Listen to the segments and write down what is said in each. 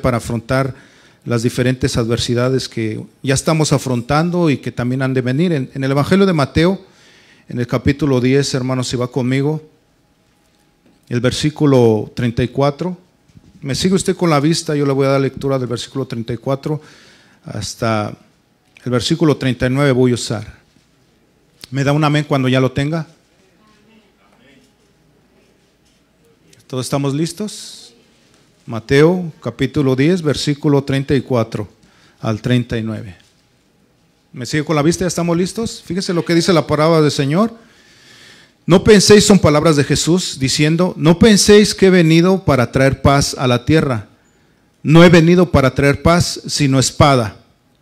para afrontar las diferentes adversidades que ya estamos afrontando y que también han de venir. En el Evangelio de Mateo, en el capítulo 10, hermanos, si va conmigo, el versículo 34. Me sigue usted con la vista, yo le voy a dar lectura del versículo 34 hasta el versículo 39 voy a usar. ¿Me da un amén cuando ya lo tenga? ¿Todos estamos listos? Mateo capítulo 10, versículo 34 al 39. ¿Me sigue con la vista? ¿Ya estamos listos? Fíjese lo que dice la palabra del Señor. No penséis, son palabras de Jesús diciendo, no penséis que he venido para traer paz a la tierra. No he venido para traer paz, sino espada.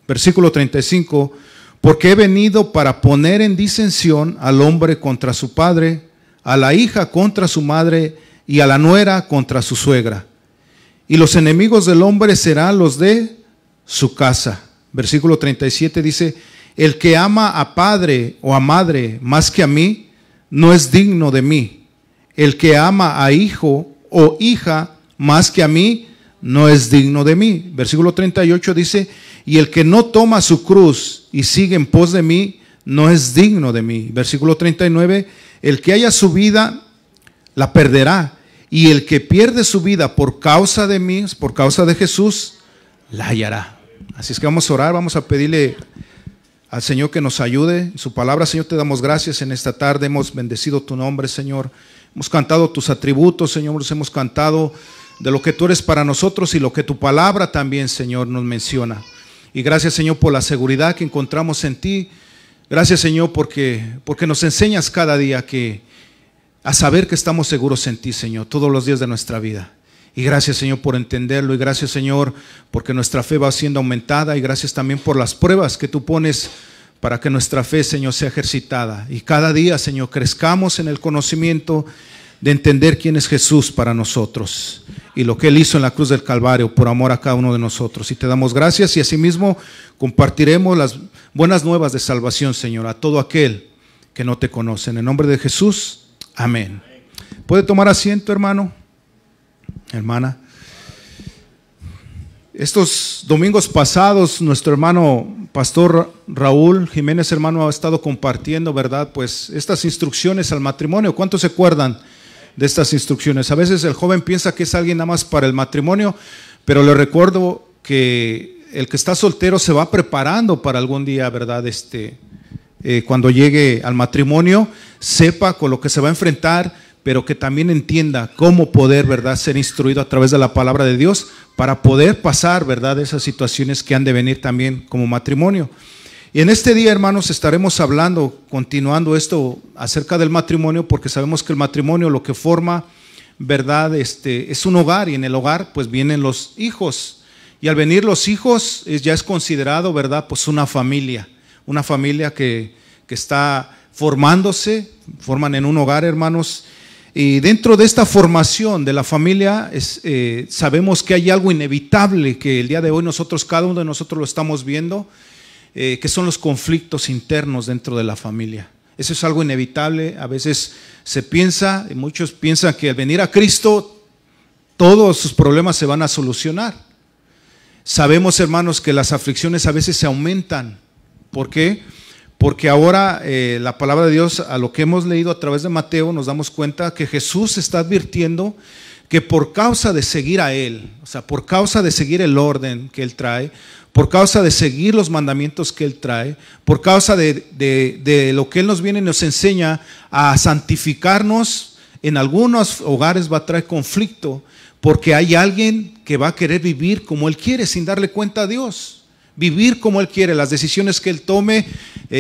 Versículo 35, porque he venido para poner en disensión al hombre contra su padre, a la hija contra su madre y a la nuera contra su suegra. Y los enemigos del hombre serán los de su casa. Versículo 37 dice, el que ama a padre o a madre más que a mí, no es digno de mí. El que ama a hijo o hija más que a mí, no es digno de mí. Versículo 38 dice, y el que no toma su cruz y sigue en pos de mí, no es digno de mí. Versículo 39, el que haya su vida, la perderá. Y el que pierde su vida por causa de mí, por causa de Jesús, la hallará. Así es que vamos a orar, vamos a pedirle al Señor que nos ayude. En su palabra, Señor, te damos gracias en esta tarde. Hemos bendecido tu nombre, Señor. Hemos cantado tus atributos, Señor. Hemos cantado de lo que tú eres para nosotros y lo que tu palabra también, Señor, nos menciona. Y gracias, Señor, por la seguridad que encontramos en ti. Gracias, Señor, porque nos enseñas cada día a saber que estamos seguros en ti, Señor, todos los días de nuestra vida. Y gracias, Señor, por entenderlo. Y gracias, Señor, porque nuestra fe va siendo aumentada. Y gracias también por las pruebas que tú pones para que nuestra fe, Señor, sea ejercitada. Y cada día, Señor, crezcamos en el conocimiento de entender quién es Jesús para nosotros y lo que Él hizo en la cruz del Calvario por amor a cada uno de nosotros. Y te damos gracias y asimismo compartiremos las buenas nuevas de salvación, Señor, a todo aquel que no te conoce. En el nombre de Jesús. Amén. ¿Puede tomar asiento, hermano? Hermana. Estos domingos pasados, nuestro hermano pastor Raúl Jiménez, hermano, ha estado compartiendo, ¿verdad? Pues estas instrucciones al matrimonio. ¿Cuántos se acuerdan de estas instrucciones? A veces el joven piensa que es alguien nada más para el matrimonio, pero le recuerdo que el que está soltero se va preparando para algún día, ¿verdad? Cuando llegue al matrimonio, sepa con lo que se va a enfrentar, pero que también entienda cómo poder, ¿verdad?, ser instruido a través de la palabra de Dios para poder pasar, ¿verdad?, esas situaciones que han de venir también como matrimonio. Y en este día, hermanos, estaremos hablando, continuando esto acerca del matrimonio, porque sabemos que el matrimonio lo que forma, ¿verdad?, es un hogar, y en el hogar pues vienen los hijos. Y al venir los hijos ya es considerado, ¿verdad?, pues una familia que está formándose, forman en un hogar, hermanos. Y dentro de esta formación de la familia sabemos que hay algo inevitable que el día de hoy cada uno de nosotros lo estamos viendo, que son los conflictos internos dentro de la familia. Eso es algo inevitable. A veces se piensa, y muchos piensan que al venir a Cristo todos sus problemas se van a solucionar. Sabemos, hermanos, que las aflicciones a veces se aumentan. ¿Por qué? Porque ahora la palabra de Dios, a lo que hemos leído a través de Mateo, nos damos cuenta que Jesús está advirtiendo que por causa de seguir a Él, o sea, por causa de seguir el orden que Él trae, por causa de seguir los mandamientos que Él trae, por causa de lo que Él nos viene y nos enseña a santificarnos, en algunos hogares va a traer conflicto, porque hay alguien que va a querer vivir como Él quiere sin darle cuenta a Dios. Vivir como Él quiere, las decisiones que Él tome,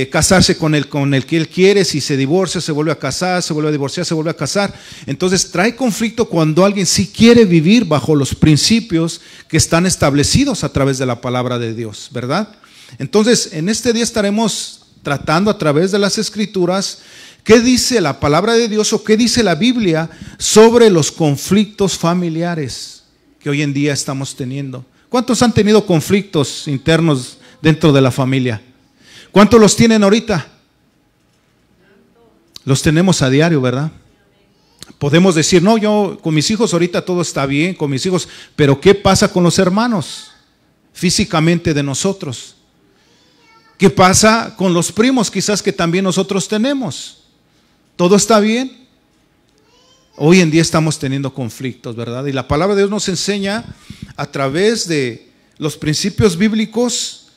casarse con el que Él quiere, si se divorcia, se vuelve a casar, se vuelve a divorciar, se vuelve a casar. Entonces trae conflicto cuando alguien sí quiere vivir bajo los principios que están establecidos a través de la palabra de Dios, ¿verdad? Entonces en este día estaremos tratando a través de las Escrituras qué dice la palabra de Dios o qué dice la Biblia sobre los conflictos familiares que hoy en día estamos teniendo. ¿Cuántos han tenido conflictos internos dentro de la familia? ¿Cuántos los tienen ahorita? Los tenemos a diario, ¿verdad? Podemos decir, no, yo con mis hijos ahorita todo está bien, con mis hijos, pero ¿qué pasa con los hermanos físicamente de nosotros? ¿Qué pasa con los primos quizás que también nosotros tenemos? ¿Todo está bien? Hoy en día estamos teniendo conflictos, ¿verdad? Y la palabra de Dios nos enseña a través de los principios bíblicos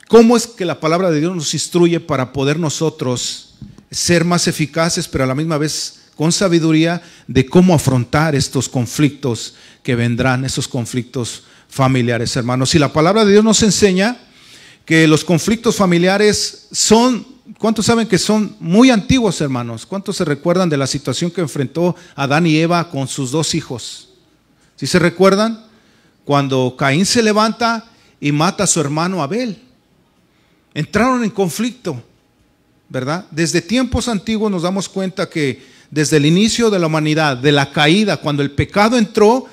cómo es que la palabra de Dios nos instruye para poder nosotros ser más eficaces, pero a la misma vez con sabiduría de cómo afrontar estos conflictos que vendrán, esos conflictos familiares, hermanos. Y la palabra de Dios nos enseña que los conflictos familiares son, ¿cuántos saben que son muy antiguos, hermanos? ¿Cuántos se recuerdan de la situación que enfrentó Adán y Eva con sus dos hijos? ¿Sí se recuerdan? Cuando Caín se levanta y mata a su hermano Abel. Entraron en conflicto, ¿verdad? Desde tiempos antiguos nos damos cuenta que desde el inicio de la humanidad, de la caída, cuando el pecado entró,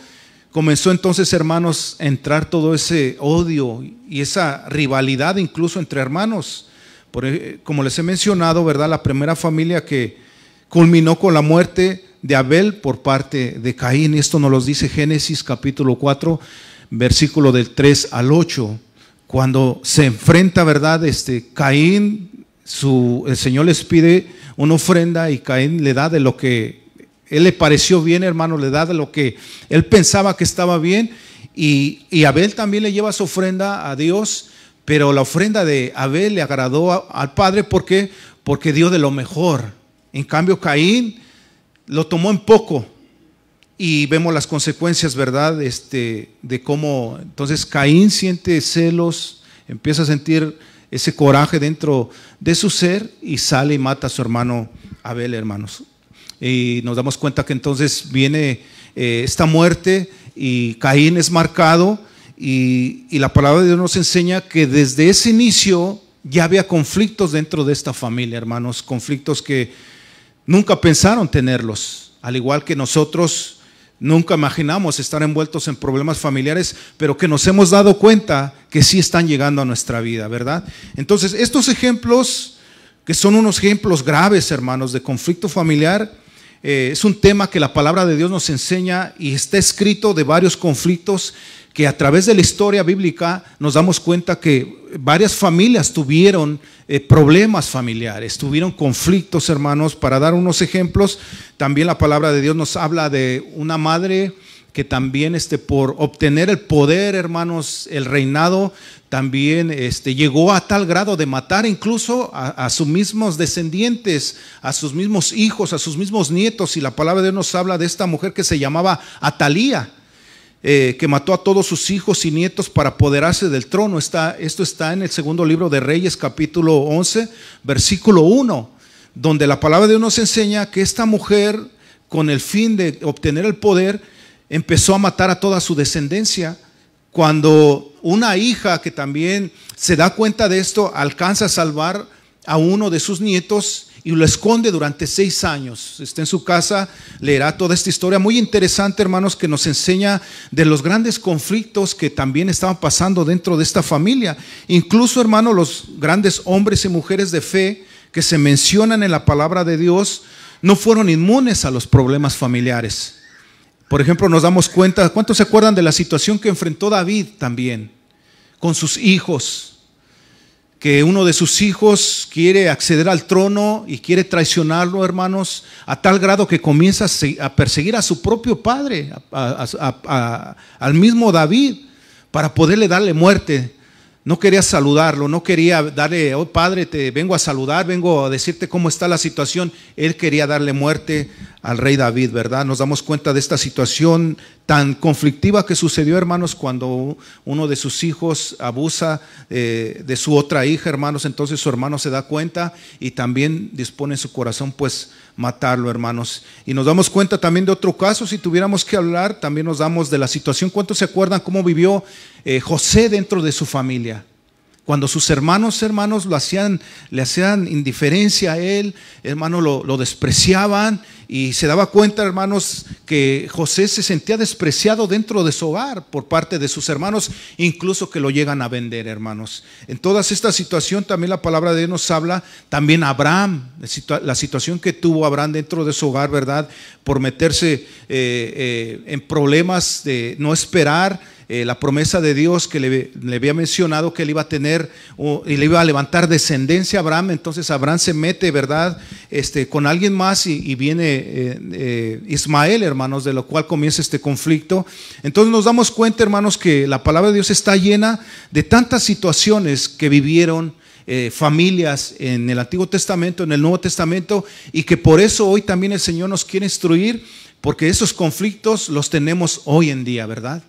comenzó entonces, hermanos, a entrar todo ese odio y esa rivalidad incluso entre hermanos. Como les he mencionado, ¿verdad? La primera familia que culminó con la muerte de Abel por parte de Caín. Y esto nos lo dice Génesis capítulo 4, versículo del 3 al 8. Cuando se enfrenta, ¿verdad? Caín, el Señor les pide una ofrenda y Caín le da de lo que él le pareció bien, hermano, le da de lo que él pensaba que estaba bien, y Abel también le lleva su ofrenda a Dios, pero la ofrenda de Abel le agradó al Padre. ¿Por qué? Porque dio de lo mejor. En cambio Caín lo tomó en poco, y vemos las consecuencias, ¿verdad? De cómo entonces Caín siente celos, empieza a sentir ese coraje dentro de su ser y sale y mata a su hermano Abel, hermanos. Y nos damos cuenta que entonces viene esta muerte y Caín es marcado, y la palabra de Dios nos enseña que desde ese inicio ya había conflictos dentro de esta familia, hermanos, conflictos que nunca pensaron tenerlos, al igual que nosotros nunca imaginamos estar envueltos en problemas familiares, pero que nos hemos dado cuenta que sí están llegando a nuestra vida, ¿verdad? Entonces, estos ejemplos, que son unos ejemplos graves, hermanos, de conflicto familiar, es un tema que la palabra de Dios nos enseña, y está escrito de varios conflictos que a través de la historia bíblica nos damos cuenta que varias familias tuvieron problemas familiares, tuvieron conflictos, hermanos. Para dar unos ejemplos, también la palabra de Dios nos habla de una madre que también por obtener el poder, hermanos, el reinado, también llegó a tal grado de matar incluso a sus mismos descendientes, a sus mismos hijos, a sus mismos nietos. Y la palabra de Dios nos habla de esta mujer que se llamaba Atalía, que mató a todos sus hijos y nietos para apoderarse del trono. Esto está en el segundo libro de Reyes, capítulo 11, versículo 1, donde la palabra de Dios nos enseña que esta mujer, con el fin de obtener el poder, empezó a matar a toda su descendencia. Cuando una hija que también se da cuenta de esto, alcanza a salvar a uno de sus nietos y lo esconde durante 6 años. Está en su casa, leerá toda esta historia muy interesante, hermanos, que nos enseña de los grandes conflictos que también estaban pasando dentro de esta familia. Incluso, hermanos, los grandes hombres y mujeres de fe que se mencionan en la palabra de Dios no fueron inmunes a los problemas familiares. Por ejemplo, nos damos cuenta, ¿cuántos se acuerdan de la situación que enfrentó David también con sus hijos? Que uno de sus hijos quiere acceder al trono y quiere traicionarlo, hermanos, a tal grado que comienza a perseguir a su propio padre, al mismo David, para poderle darle muerte. No quería saludarlo, no quería darle, oh padre, te vengo a saludar, vengo a decirte cómo está la situación. Él quería darle muerte al rey David, ¿verdad? Nos damos cuenta de esta situación tan conflictiva que sucedió, hermanos, cuando uno de sus hijos abusa de su otra hija, hermanos. Entonces su hermano se da cuenta y también dispone en su corazón, pues, matarlo, hermanos. Y nos damos cuenta también de otro caso, si tuviéramos que hablar, también nos damos de la situación. ¿Cuántos se acuerdan cómo vivió José dentro de su familia? Cuando sus hermanos le hacían indiferencia a él, hermano, lo despreciaban, y se daba cuenta, hermanos, que José se sentía despreciado dentro de su hogar por parte de sus hermanos, incluso que lo llegan a vender, hermanos. En toda esta situación también la palabra de Dios nos habla, también Abraham, la situación que tuvo Abraham dentro de su hogar, ¿verdad? Por meterse en problemas de no esperar la promesa de Dios que le había mencionado que él iba a tener y le iba a levantar descendencia a Abraham. Entonces Abraham se mete, ¿verdad? Con alguien más y viene Ismael, hermanos, de lo cual comienza este conflicto. Entonces nos damos cuenta, hermanos, que la palabra de Dios está llena de tantas situaciones que vivieron familias en el Antiguo Testamento, en el Nuevo Testamento, y que por eso hoy también el Señor nos quiere instruir, porque esos conflictos los tenemos hoy en día, ¿verdad?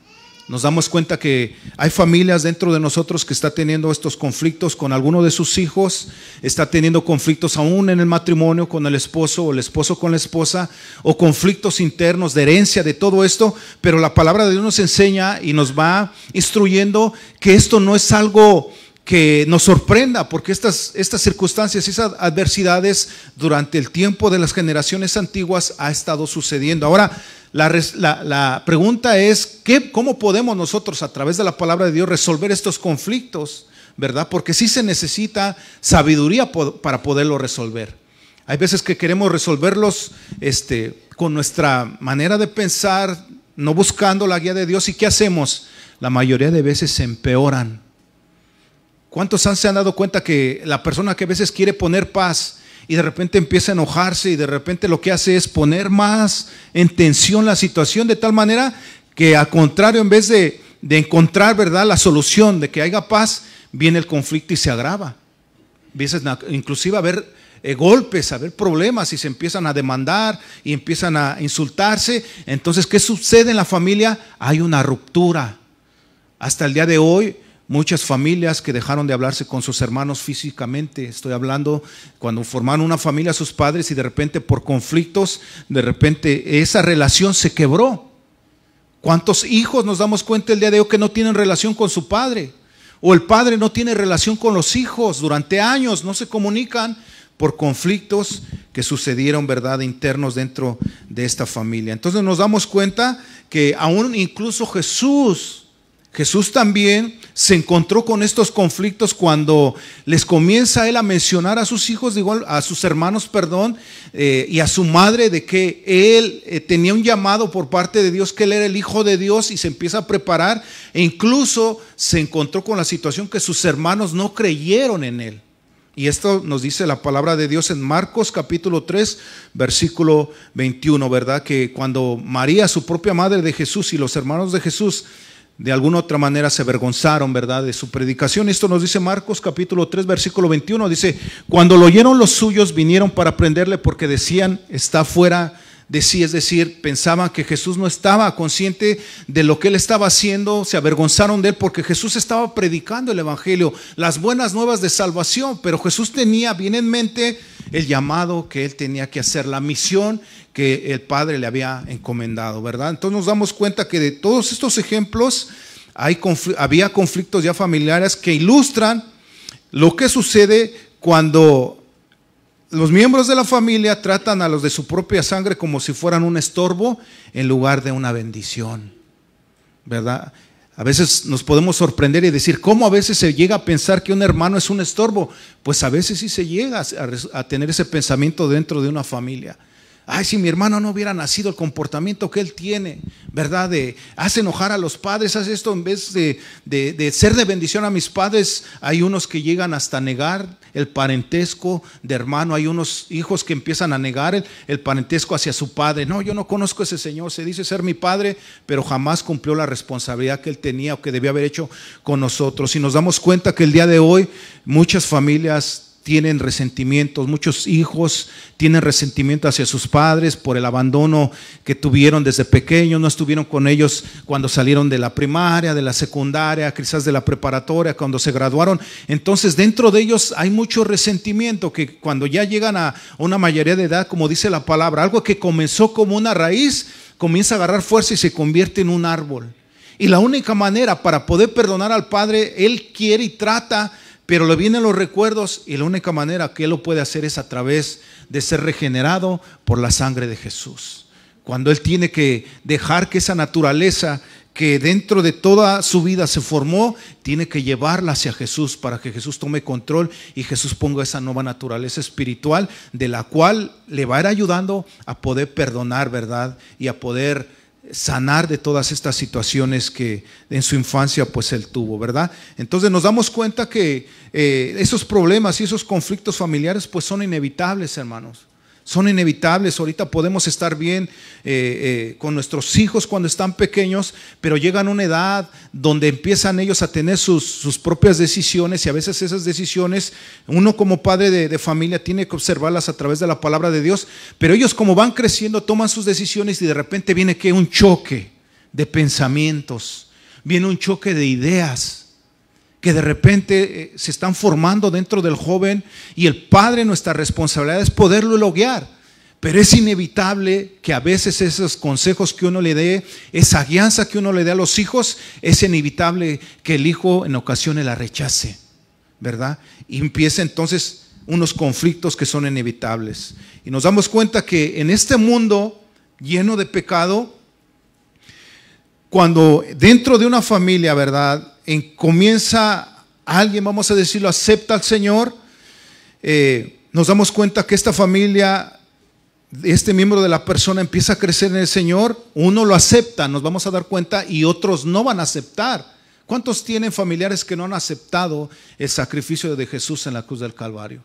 Nos damos cuenta que hay familias dentro de nosotros que está teniendo estos conflictos con alguno de sus hijos, está teniendo conflictos aún en el matrimonio con el esposo o el esposo con la esposa, o conflictos internos de herencia, de todo esto. Pero la palabra de Dios nos enseña y nos va instruyendo que esto no es algo que nos sorprenda, porque estas circunstancias, esas adversidades durante el tiempo de las generaciones antiguas ha estado sucediendo. Ahora, la pregunta es, ¿cómo podemos nosotros a través de la palabra de Dios resolver estos conflictos? ¿Verdad? Porque sí se necesita sabiduría para poderlo resolver. Hay veces que queremos resolverlos con nuestra manera de pensar, no buscando la guía de Dios. ¿Y qué hacemos? La mayoría de veces se empeoran. ¿Cuántos se han dado cuenta que la persona que a veces quiere poner paz y de repente empieza a enojarse y de repente lo que hace es poner más en tensión la situación, de tal manera que al contrario, en vez de encontrar, ¿verdad?, la solución de que haya paz, viene el conflicto y se agrava? Empiezan inclusive a haber golpes, a haber problemas, y se empiezan a demandar y empiezan a insultarse. Entonces, ¿qué sucede en la familia? Hay una ruptura. Hasta el día de hoy, muchas familias que dejaron de hablarse con sus hermanos físicamente. Estoy hablando cuando formaron una familia sus padres y de repente por conflictos, de repente esa relación se quebró. ¿Cuántos hijos nos damos cuenta el día de hoy que no tienen relación con su padre? O el padre no tiene relación con los hijos, durante años no se comunican por conflictos que sucedieron, ¿verdad?, internos dentro de esta familia. Entonces nos damos cuenta que aún incluso Jesús también se encontró con estos conflictos cuando les comienza él a mencionar a sus hijos, a sus hermanos, y a su madre, de que él tenía un llamado por parte de Dios, que él era el Hijo de Dios, y se empieza a preparar, e incluso se encontró con la situación que sus hermanos no creyeron en él. Y esto nos dice la palabra de Dios en Marcos capítulo 3, versículo 21, ¿verdad? Que cuando María, su propia madre de Jesús, y los hermanos de Jesús de alguna otra manera se avergonzaron, ¿verdad?, de su predicación. Esto nos dice Marcos capítulo 3, versículo 21. Dice: cuando lo oyeron los suyos, vinieron para prenderle, porque decían, está fuera de sí. Es decir, pensaban que Jesús no estaba consciente de lo que él estaba haciendo. Se avergonzaron de él porque Jesús estaba predicando el evangelio, las buenas nuevas de salvación. Pero Jesús tenía bien en mente el llamado que él tenía que hacer, la misión que el Padre le había encomendado, ¿verdad? Entonces nos damos cuenta que de todos estos ejemplos había conflictos ya familiares que ilustran lo que sucede cuando los miembros de la familia tratan a los de su propia sangre como si fueran un estorbo en lugar de una bendición, ¿verdad? A veces nos podemos sorprender y decir, ¿cómo a veces se llega a pensar que un hermano es un estorbo? Pues a veces sí se llega a tener ese pensamiento dentro de una familia. Ay, si mi hermano no hubiera nacido, el comportamiento que él tiene, ¿verdad? Hace enojar a los padres, hace esto en vez de ser de bendición a mis padres. Hay unos que llegan hasta negar el parentesco de hermano. Hay unos hijos que empiezan a negar el parentesco hacia su padre. No, yo no conozco a ese señor, se dice ser mi padre, pero jamás cumplió la responsabilidad que él tenía o que debía haber hecho con nosotros. Y nos damos cuenta que el día de hoy muchas familias tienen resentimientos, muchos hijos tienen resentimiento hacia sus padres por el abandono que tuvieron desde pequeños, no estuvieron con ellos cuando salieron de la primaria, de la secundaria, quizás de la preparatoria, cuando se graduaron. Entonces dentro de ellos hay mucho resentimiento que cuando ya llegan a una mayoría de edad, como dice la palabra, algo que comenzó como una raíz, comienza a agarrar fuerza y se convierte en un árbol. Y la única manera para poder perdonar al padre, él quiere y trata pero le vienen los recuerdos y la única manera que él lo puede hacer es a través de ser regenerado por la sangre de Jesús. Cuando él tiene que dejar que esa naturaleza que dentro de toda su vida se formó, tiene que llevarla hacia Jesús para que Jesús tome control y Jesús ponga esa nueva naturaleza espiritual de la cual le va a ir ayudando a poder perdonar, ¿verdad? Y a poder sanar de todas estas situaciones que en su infancia pues él tuvo, ¿verdad? Entonces nos damos cuenta que esos problemas y esos conflictos familiares pues son inevitables, hermanos. Son inevitables. Ahorita podemos estar bien con nuestros hijos cuando están pequeños, pero llegan a una edad donde empiezan ellos a tener sus propias decisiones, y a veces esas decisiones uno como padre de familia tiene que observarlas a través de la palabra de Dios, pero ellos como van creciendo toman sus decisiones y de repente viene que un choque de pensamientos, viene un choque de ideas que de repente se están formando dentro del joven, y el padre, nuestra responsabilidad es poderlo guiar, pero es inevitable que a veces esos consejos que uno le dé, esa guianza que uno le dé a los hijos, es inevitable que el hijo en ocasiones la rechace, ¿verdad? Y empieza entonces unos conflictos que son inevitables, y nos damos cuenta que en este mundo lleno de pecado, cuando dentro de una familia, ¿verdad?, comienza alguien, vamos a decirlo, acepta al Señor, nos damos cuenta que esta familia, este miembro de la persona empieza a crecer en el Señor. Uno lo acepta, nos vamos a dar cuenta, y otros no van a aceptar. ¿Cuántos tienen familiares que no han aceptado el sacrificio de Jesús en la cruz del Calvario?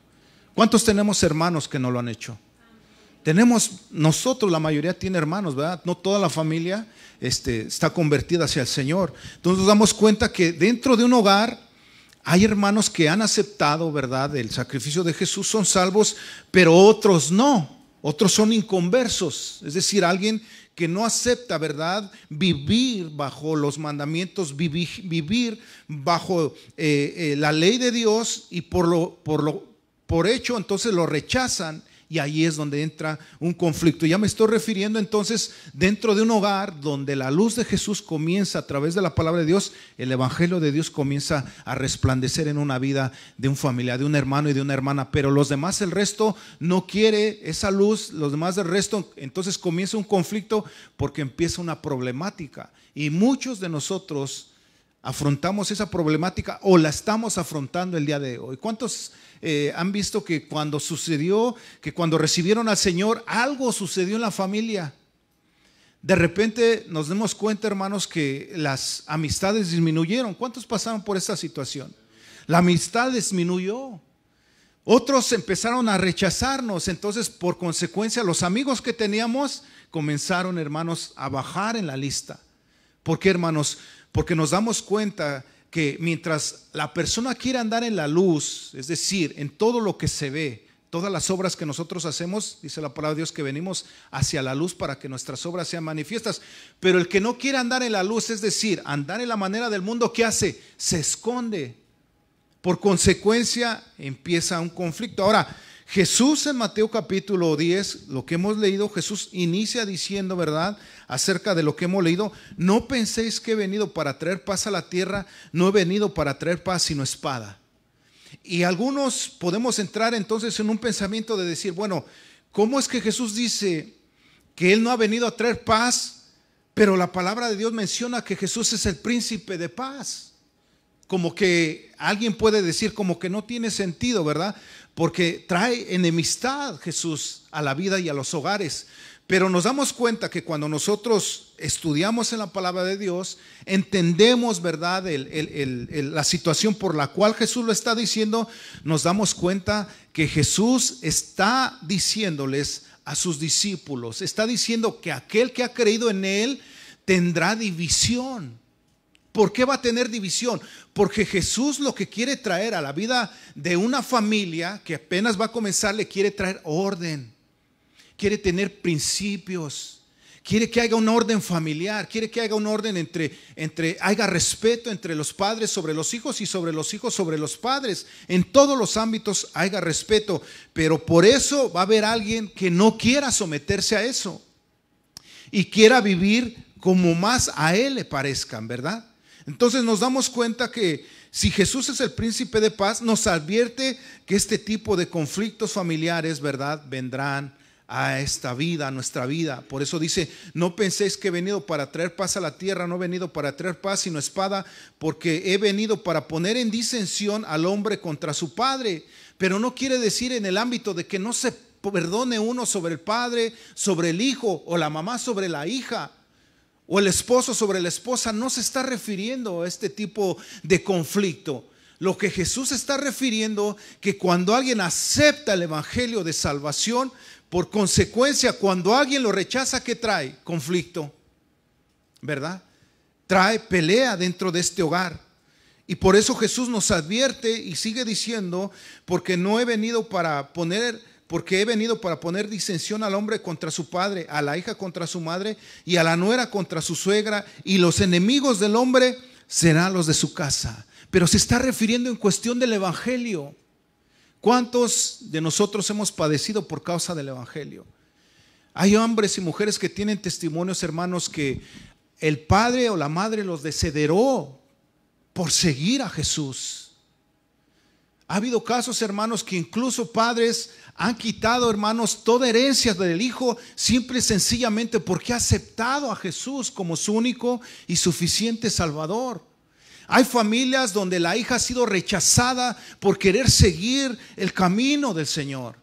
¿Cuántos tenemos hermanos que no lo han hecho? Tenemos, nosotros, la mayoría tiene hermanos, ¿verdad? No toda la familia está convertida hacia el Señor. Entonces nos damos cuenta que dentro de un hogar hay hermanos que han aceptado, ¿verdad?, el sacrificio de Jesús, son salvos, pero otros no. Otros son inconversos, es decir, alguien que no acepta, ¿verdad?, vivir bajo los mandamientos, vivir bajo la ley de Dios, y por hecho entonces lo rechazan. Y ahí es donde entra un conflicto. Ya me estoy refiriendo entonces dentro de un hogar donde la luz de Jesús comienza a través de la palabra de Dios, el evangelio de Dios comienza a resplandecer en una vida de un familiar, de un hermano y de una hermana, pero los demás, el resto no quiere esa luz, los demás del resto, entonces comienza un conflicto porque empieza una problemática, y muchos de nosotros afrontamos esa problemática o la estamos afrontando el día de hoy. ¿Cuántos han visto que cuando sucedió, que cuando recibieron al Señor, algo sucedió en la familia? De repente nos damos cuenta, hermanos, que las amistades disminuyeron. ¿Cuántos pasaron por esta situación? La amistad disminuyó. Otros empezaron a rechazarnos. Entonces, por consecuencia, los amigos que teníamos comenzaron, hermanos, a bajar en la lista. ¿Por qué, hermanos? Porque nos damos cuenta que mientras la persona quiere andar en la luz, es decir, en todo lo que se ve, todas las obras que nosotros hacemos, dice la palabra de Dios que venimos hacia la luz para que nuestras obras sean manifiestas, pero el que no quiere andar en la luz, es decir, andar en la manera del mundo, ¿qué hace? Se esconde. Por consecuencia empieza un conflicto. Ahora, Jesús en Mateo capítulo 10, lo que hemos leído, Jesús inicia diciendo, ¿verdad?, acerca de lo que hemos leído: no penséis que he venido para traer paz a la tierra, no he venido para traer paz sino espada. Y algunos podemos entrar entonces en un pensamiento de decir, bueno, ¿cómo es que Jesús dice que Él no ha venido a traer paz, pero la palabra de Dios menciona que Jesús es el príncipe de paz? Como que alguien puede decir como que no tiene sentido, ¿verdad? Porque trae enemistad Jesús a la vida y a los hogares. Pero nos damos cuenta que cuando nosotros estudiamos en la palabra de Dios, entendemos, ¿verdad?, la situación por la cual Jesús lo está diciendo, nos damos cuenta que Jesús está diciéndoles a sus discípulos, está diciendo que aquel que ha creído en Él tendrá división. ¿Por qué va a tener división? Porque Jesús lo que quiere traer a la vida de una familia que apenas va a comenzar, le quiere traer orden, quiere tener principios, quiere que haya un orden familiar, quiere que haya un orden haya respeto entre los padres sobre los hijos y sobre los hijos sobre los padres. En todos los ámbitos haya respeto, pero por eso va a haber alguien que no quiera someterse a eso y quiera vivir como más a él le parezcan, ¿verdad? Entonces nos damos cuenta que si Jesús es el príncipe de paz, nos advierte que este tipo de conflictos familiares, ¿verdad?, vendrán a esta vida, a nuestra vida. Por eso dice, no penséis que he venido para traer paz a la tierra, no he venido para traer paz sino espada, porque he venido para poner en disensión al hombre contra su padre. Pero no quiere decir en el ámbito de que no se perdone uno sobre el padre, sobre el hijo, o la mamá sobre la hija, o el esposo sobre la esposa. No se está refiriendo a este tipo de conflicto. Lo que Jesús está refiriendo, que cuando alguien acepta el evangelio de salvación, por consecuencia, cuando alguien lo rechaza, ¿qué trae? Conflicto, ¿verdad? Trae pelea dentro de este hogar. Y por eso Jesús nos advierte y sigue diciendo, porque he venido para poner disensión al hombre contra su padre, a la hija contra su madre y a la nuera contra su suegra, y los enemigos del hombre serán los de su casa. Pero se está refiriendo en cuestión del evangelio. ¿Cuántos de nosotros hemos padecido por causa del evangelio? Hay hombres y mujeres que tienen testimonios, hermanos, que el padre o la madre los desheredó por seguir a Jesús. Ha habido casos, hermanos, que incluso padres han quitado, hermanos, toda herencia del hijo simple y sencillamente porque ha aceptado a Jesús como su único y suficiente Salvador. Hay familias donde la hija ha sido rechazada por querer seguir el camino del Señor.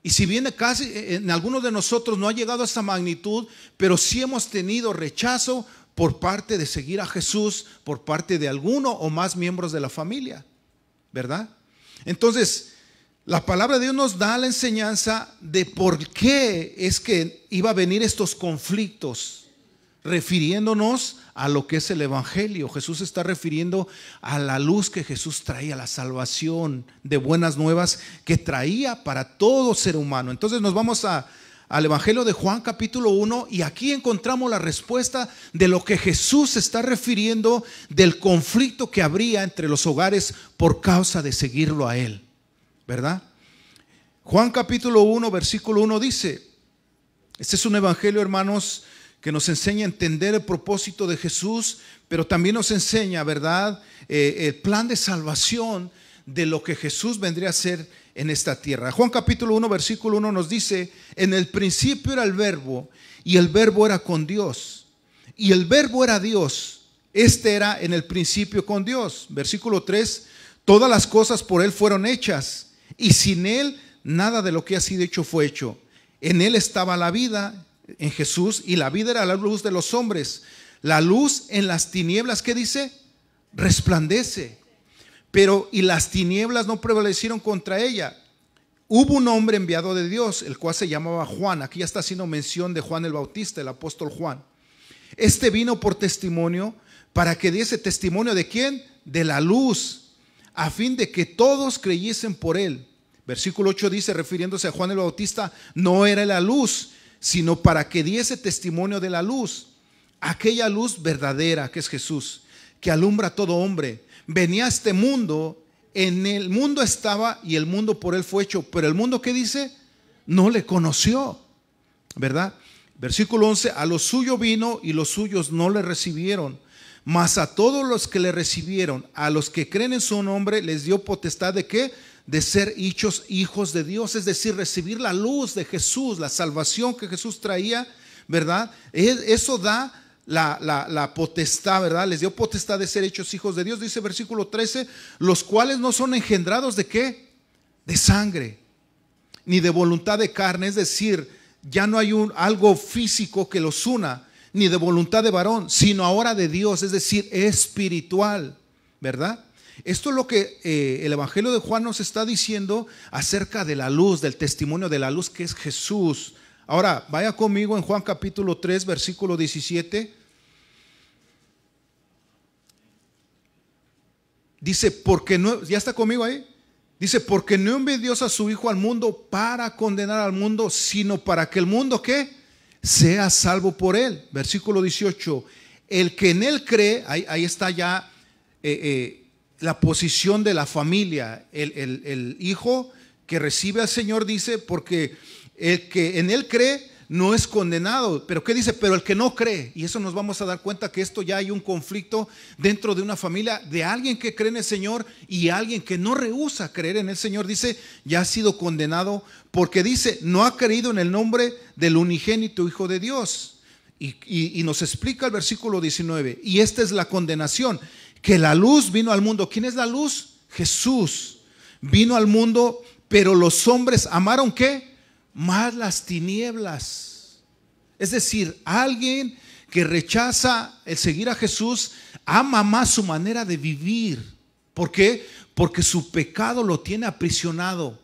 Y si bien casi en algunos de nosotros no ha llegado a esta magnitud, pero sí hemos tenido rechazo por parte de seguir a Jesús, por parte de alguno o más miembros de la familia, ¿verdad? Entonces, la palabra de Dios nos da la enseñanza de por qué es que iba a venir estos conflictos, refiriéndonos a lo que es el evangelio. Jesús está refiriendo a la luz que Jesús traía, la salvación de buenas nuevas que traía para todo ser humano. Entonces nos vamos al evangelio de Juan capítulo 1, y aquí encontramos la respuesta de lo que Jesús está refiriendo del conflicto que habría entre los hogares por causa de seguirlo a Él, ¿verdad? Juan capítulo 1 versículo 1 dice, este es un evangelio, hermanos, que nos enseña a entender el propósito de Jesús, pero también nos enseña, ¿verdad?, el plan de salvación de lo que Jesús vendría a hacer en esta tierra. Juan capítulo 1 versículo 1 nos dice, en el principio era el verbo, y el verbo era con Dios, y el verbo era Dios. Este era en el principio con Dios. Versículo 3, todas las cosas por Él fueron hechas, y sin Él nada de lo que ha sido hecho fue hecho. En Él estaba la vida, en Jesús, y la vida era la luz de los hombres. La luz en las tinieblas, ¿qué dice? Resplandece. Pero y las tinieblas no prevalecieron contra ella. Hubo un hombre enviado de Dios, el cual se llamaba Juan. Aquí ya está haciendo mención de Juan el Bautista, el apóstol Juan. Este vino por testimonio, para que diese testimonio de ¿quién? De la luz, a fin de que todos creyesen por él. Versículo 8 dice, refiriéndose a Juan el Bautista, no era la luz, sino para que diese testimonio de la luz, aquella luz verdadera que es Jesús, que alumbra a todo hombre. Venía a este mundo, en el mundo estaba y el mundo por Él fue hecho, pero el mundo, ¿qué dice? No le conoció, ¿verdad? Versículo 11, a lo suyo vino y los suyos no le recibieron, mas a todos los que le recibieron, a los que creen en su nombre, les dio potestad de ¿qué? De ser hechos hijos de Dios, es decir, recibir la luz de Jesús, la salvación que Jesús traía, ¿verdad? Eso da la potestad, ¿verdad? Les dio potestad de ser hechos hijos de Dios. Dice versículo 13, los cuales no son engendrados ¿de qué? De sangre, ni de voluntad de carne, es decir, ya no hay algo físico que los una, ni de voluntad de varón, sino ahora de Dios, es decir, espiritual, ¿verdad? Esto es lo que el evangelio de Juan nos está diciendo acerca de la luz, del testimonio de la luz que es Jesús. Ahora, vaya conmigo en Juan capítulo 3, versículo 17. Dice, porque no, ¿ya está conmigo ahí? Dice, porque no envió Dios a su Hijo al mundo para condenar al mundo, sino para que el mundo, ¿qué? Sea salvo por él. Versículo 18, el que en él cree, ahí está ya la posición de la familia, el hijo que recibe al Señor, dice, porque el que en él cree no es condenado. Pero ¿qué dice? Pero el que no cree, y eso nos vamos a dar cuenta que esto ya hay un conflicto dentro de una familia, de alguien que cree en el Señor y alguien que no rehúsa creer en el Señor. Dice, ya ha sido condenado, porque dice, no ha creído en el nombre del unigénito Hijo de Dios. Y nos explica el versículo 19, y esta es la condenación, que la luz vino al mundo. ¿Quién es la luz? Jesús vino al mundo, pero los hombres amaron ¿qué? Más las tinieblas. Es decir, alguien que rechaza el seguir a Jesús ama más su manera de vivir. ¿Por qué? Porque su pecado lo tiene aprisionado,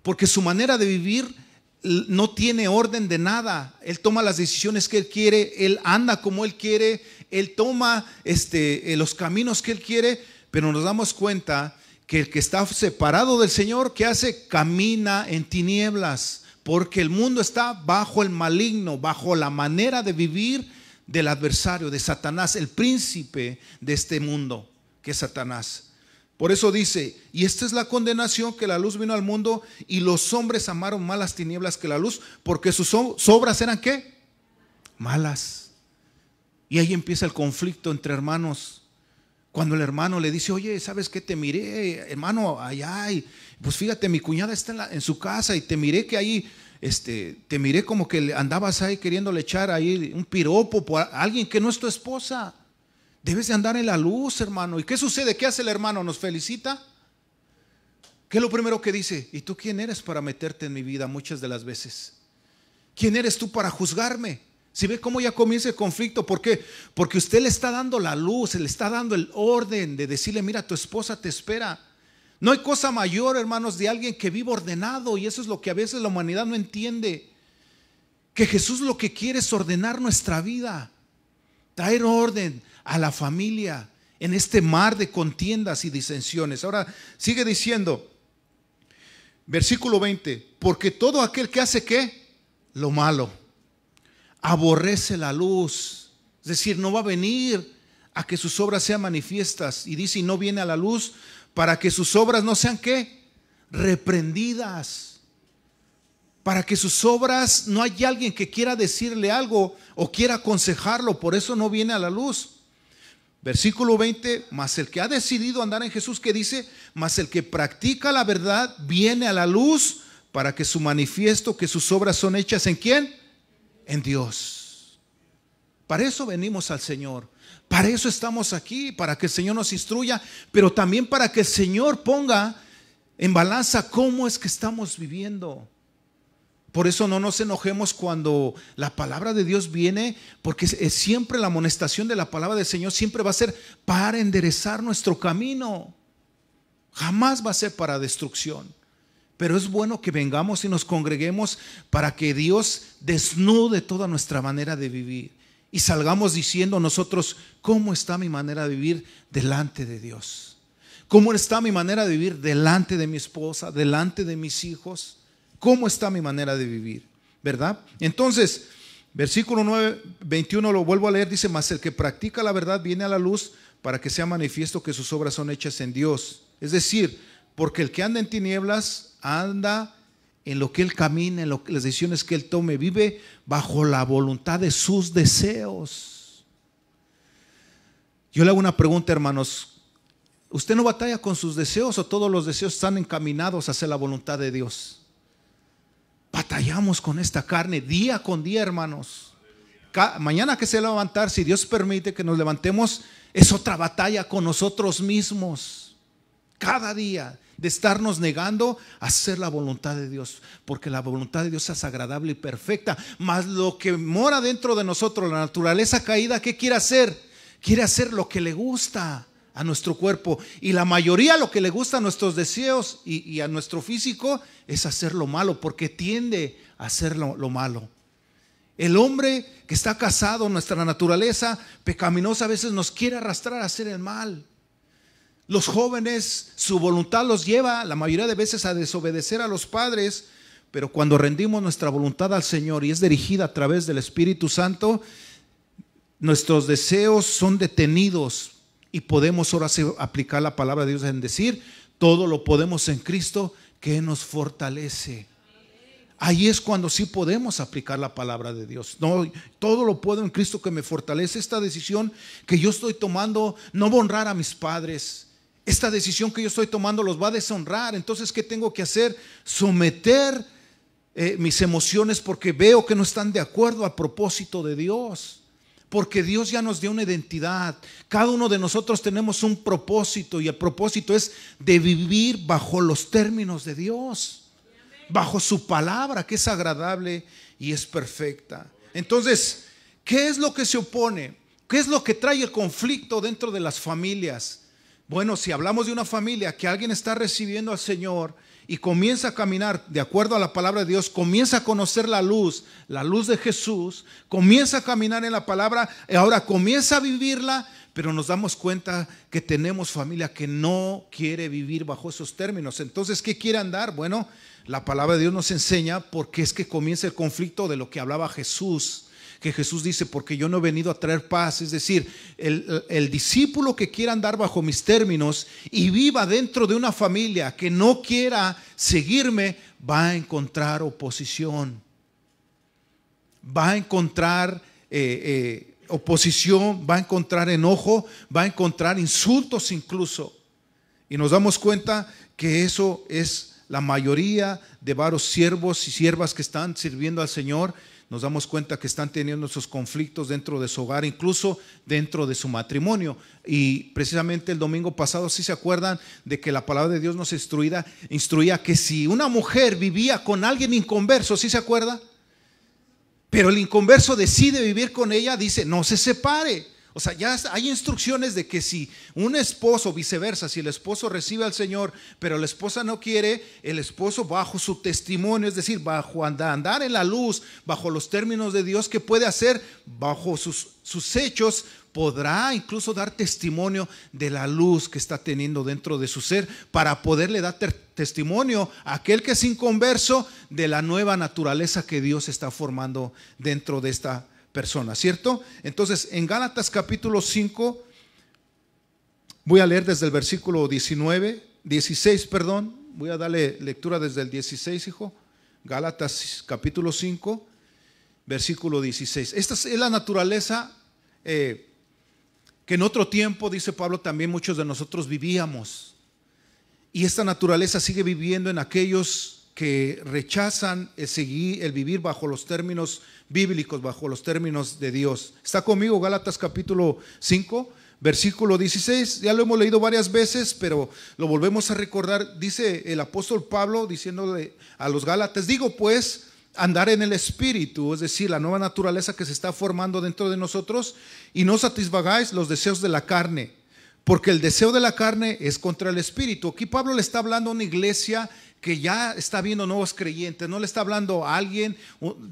porque su manera de vivir no tiene orden de nada. Él toma las decisiones que él quiere, él anda como él quiere, él toma los caminos que él quiere, pero nos damos cuenta que el que está separado del Señor, ¿qué hace? Camina en tinieblas, porque el mundo está bajo el maligno, bajo la manera de vivir del adversario, de Satanás, el príncipe de este mundo, que es Satanás. Por eso dice, y esta es la condenación, que la luz vino al mundo y los hombres amaron más las tinieblas que la luz, porque sus obras eran ¿qué? Malas. Y ahí empieza el conflicto entre hermanos. Cuando el hermano le dice, oye, ¿sabes qué? Te miré, hermano, allá, y pues fíjate, mi cuñada está en su casa y te miré que ahí, te miré como que andabas ahí queriéndole echar ahí un piropo por alguien que no es tu esposa. Debes de andar en la luz, hermano. ¿Y qué sucede? ¿Qué hace el hermano? ¿Nos felicita? ¿Qué es lo primero que dice? ¿Y tú quién eres para meterte en mi vida muchas de las veces? ¿Quién eres tú para juzgarme? ¿Sí ve cómo ya comienza el conflicto? ¿Por qué? Porque usted le está dando la luz, le está dando el orden de decirle, mira, tu esposa te espera. No hay cosa mayor, hermanos, de alguien que vive ordenado, y eso es lo que a veces la humanidad no entiende. Que Jesús lo que quiere es ordenar nuestra vida, traer orden a la familia en este mar de contiendas y disensiones. Ahora sigue diciendo, versículo 20, porque todo aquel que hace ¿qué? Lo malo, aborrece la luz, es decir, no va a venir a que sus obras sean manifiestas. Y dice, y no viene a la luz para que sus obras no sean ¿qué? Reprendidas. Para que sus obras no hay alguien que quiera decirle algo o quiera aconsejarlo, por eso no viene a la luz. Versículo 20, mas el que ha decidido andar en Jesús, ¿qué dice? Mas el que practica la verdad viene a la luz para que su manifiesto, que sus obras son hechas ¿en quién? En Dios. Para eso venimos al Señor, para eso estamos aquí, para que el Señor nos instruya, pero también para que el Señor ponga en balanza cómo es que estamos viviendo. Por eso no nos enojemos cuando la palabra de Dios viene, porque es siempre la amonestación de la palabra del Señor, siempre va a ser para enderezar nuestro camino, jamás va a ser para destrucción. Pero es bueno que vengamos y nos congreguemos para que Dios desnude toda nuestra manera de vivir y salgamos diciendo nosotros, ¿cómo está mi manera de vivir delante de Dios? ¿Cómo está mi manera de vivir delante de mi esposa, delante de mis hijos? ¿Cómo está mi manera de vivir? ¿Verdad? Entonces, versículo 21 lo vuelvo a leer, dice, mas el que practica la verdad viene a la luz para que sea manifiesto que sus obras son hechas en Dios. Es decir, porque el que anda en tinieblas anda en lo que él camina, en las decisiones que él tome, vive bajo la voluntad de sus deseos. Yo le hago una pregunta, hermanos. ¿Usted no batalla con sus deseos o todos los deseos están encaminados a hacer la voluntad de Dios? Batallamos con esta carne día con día, hermanos. Mañana que se va a levantar, si Dios permite que nos levantemos, es otra batalla con nosotros mismos. Cada día de estarnos negando a hacer la voluntad de Dios, porque la voluntad de Dios es agradable y perfecta. Mas lo que mora dentro de nosotros, la naturaleza caída, ¿qué quiere hacer? Quiere hacer lo que le gusta a nuestro cuerpo, y la mayoría lo que le gusta a nuestros deseos y a nuestro físico es hacer lo malo, porque tiende a hacer lo malo. El hombre que está casado, nuestra naturaleza pecaminosa a veces nos quiere arrastrar a hacer el mal. Los jóvenes, su voluntad los lleva la mayoría de veces a desobedecer a los padres, pero cuando rendimos nuestra voluntad al Señor y es dirigida a través del Espíritu Santo, nuestros deseos son detenidos y podemos ahora aplicar la palabra de Dios en decir, todo lo podemos en Cristo que nos fortalece. ahí es cuando sí podemos aplicar la palabra de Dios. No, todo lo puedo en Cristo que me fortalece. Esta decisión que yo estoy tomando no va a honrar a mis padres. Esta decisión que yo estoy tomando los va a deshonrar. Entonces, ¿qué tengo que hacer? Someter mis emociones porque veo que no están de acuerdo al propósito de Dios. Porque Dios ya nos dio una identidad. Cada uno de nosotros tenemos un propósito, y el propósito es de vivir bajo los términos de Dios, bajo su palabra, que es agradable y es perfecta. Entonces, ¿qué es lo que se opone? ¿Qué es lo que trae el conflicto dentro de las familias? Bueno, si hablamos de una familia que alguien está recibiendo al Señor y comienza a caminar de acuerdo a la palabra de Dios, comienza a conocer la luz de Jesús, comienza a caminar en la palabra, y ahora comienza a vivirla, pero nos damos cuenta que tenemos familia que no quiere vivir bajo esos términos. Entonces, ¿qué quiere andar? Bueno, la palabra de Dios nos enseña porque es que comienza el conflicto de lo que hablaba Jesús. Que Jesús dice, porque yo no he venido a traer paz. Es decir, el discípulo que quiera andar bajo mis términos y viva dentro de una familia que no quiera seguirme, va a encontrar oposición. Va a encontrar oposición, va a encontrar enojo, va a encontrar insultos incluso. Y nos damos cuenta que eso es la mayoría de varios siervos y siervas que están sirviendo al Señor. Nos damos cuenta que están teniendo esos conflictos dentro de su hogar, incluso dentro de su matrimonio. Y precisamente el domingo pasado, ¿sí se acuerdan de que la palabra de Dios nos instruía que si una mujer vivía con alguien inconverso, ¿sí se acuerda? Pero el inconverso decide vivir con ella, dice, no se separe. O sea, ya hay instrucciones de que si un esposo, viceversa, si el esposo recibe al Señor, pero la esposa no quiere, el esposo bajo su testimonio, es decir, bajo andar en la luz, bajo los términos de Dios, ¿qué puede hacer? Bajo sus hechos, podrá incluso dar testimonio de la luz que está teniendo dentro de su ser, para poderle dar testimonio a aquel que es inconverso de la nueva naturaleza que Dios está formando dentro de esta persona, ¿cierto? Entonces, en Gálatas capítulo 5, voy a leer desde el versículo 16, voy a darle lectura desde el 16, hijo. Gálatas capítulo 5, versículo 16. Esta es la naturaleza que en otro tiempo, dice Pablo, también muchos de nosotros vivíamos. Y esta naturaleza sigue viviendo en aquellos que rechazan el vivir bajo los términos bíblicos, bajo los términos de Dios. ¿Está conmigo? Gálatas capítulo 5, versículo 16. Ya lo hemos leído varias veces, pero lo volvemos a recordar. Dice el apóstol Pablo diciéndole a los Gálatas, digo pues, andar en el Espíritu, es decir, la nueva naturaleza que se está formando dentro de nosotros, y no satisfagáis los deseos de la carne, porque el deseo de la carne es contra el Espíritu. Aquí Pablo le está hablando a una iglesia que ya está viendo nuevos creyentes, no le está hablando a alguien,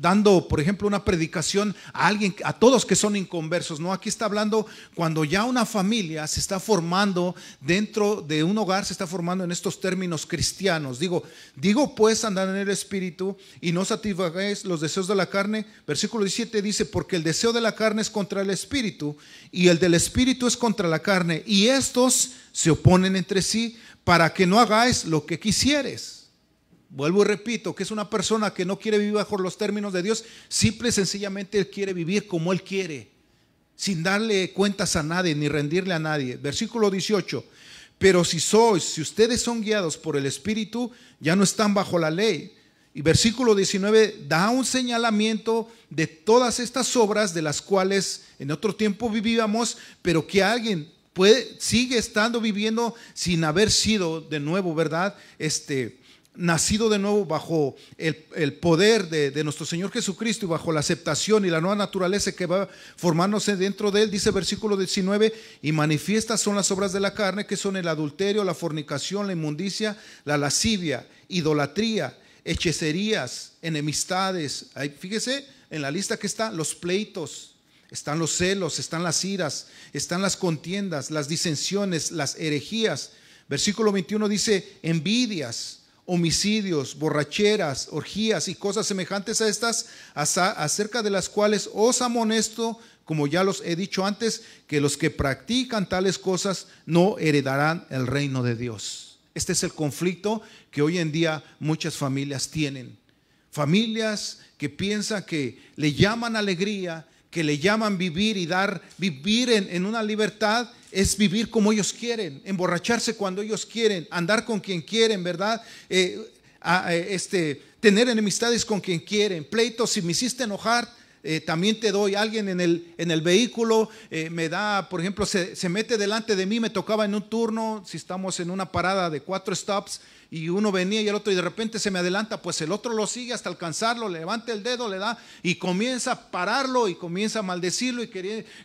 dando por ejemplo una predicación a alguien, a todos que son inconversos, no, aquí está hablando cuando ya una familia se está formando dentro de un hogar, se está formando en estos términos cristianos. Digo pues, andar en el Espíritu y no satisfagáis los deseos de la carne. Versículo 17 dice, porque el deseo de la carne es contra el Espíritu y el del Espíritu es contra la carne, y estos se oponen entre sí para que no hagáis lo que quisieres. Vuelvo y repito, que es una persona que no quiere vivir bajo los términos de Dios. Simple y sencillamente él quiere vivir como él quiere, sin darle cuentas a nadie ni rendirle a nadie. Versículo 18, pero si ustedes son guiados por el Espíritu, ya no están bajo la ley. Y versículo 19 da un señalamiento de todas estas obras de las cuales en otro tiempo vivíamos, pero que alguien sigue estando viviendo sin haber sido de nuevo, ¿verdad? Nacido de nuevo bajo el poder de nuestro Señor Jesucristo y bajo la aceptación y la nueva naturaleza que va formándose dentro de él. Dice versículo 19, y manifiestas son las obras de la carne, que son el adulterio, la fornicación, la inmundicia, la lascivia, idolatría, hechicerías, enemistades. Ahí, fíjese en la lista que está, los pleitos, están los celos, están las iras, están las contiendas, las disensiones, las herejías. Versículo 21 dice, envidias, homicidios, borracheras, orgías y cosas semejantes a estas, acerca de las cuales os amonesto, como ya los he dicho antes, que los que practican tales cosas no heredarán el reino de Dios. Este es el conflicto que hoy en día muchas familias tienen. Familias que piensan que le llaman alegría, que le llaman vivir y vivir en una libertad es vivir como ellos quieren, emborracharse cuando ellos quieren, andar con quien quieren, ¿verdad? Tener enemistades con quien quieren, pleitos. Si me hiciste enojar, también te doy. Alguien en el vehículo me da, por ejemplo, se mete delante de mí. Me tocaba en un turno, si estamos en una parada de 4 stops y uno venía y el otro, y de repente se me adelanta, pues el otro lo sigue hasta alcanzarlo, levanta el dedo, le da y comienza a pararlo y comienza a maldecirlo y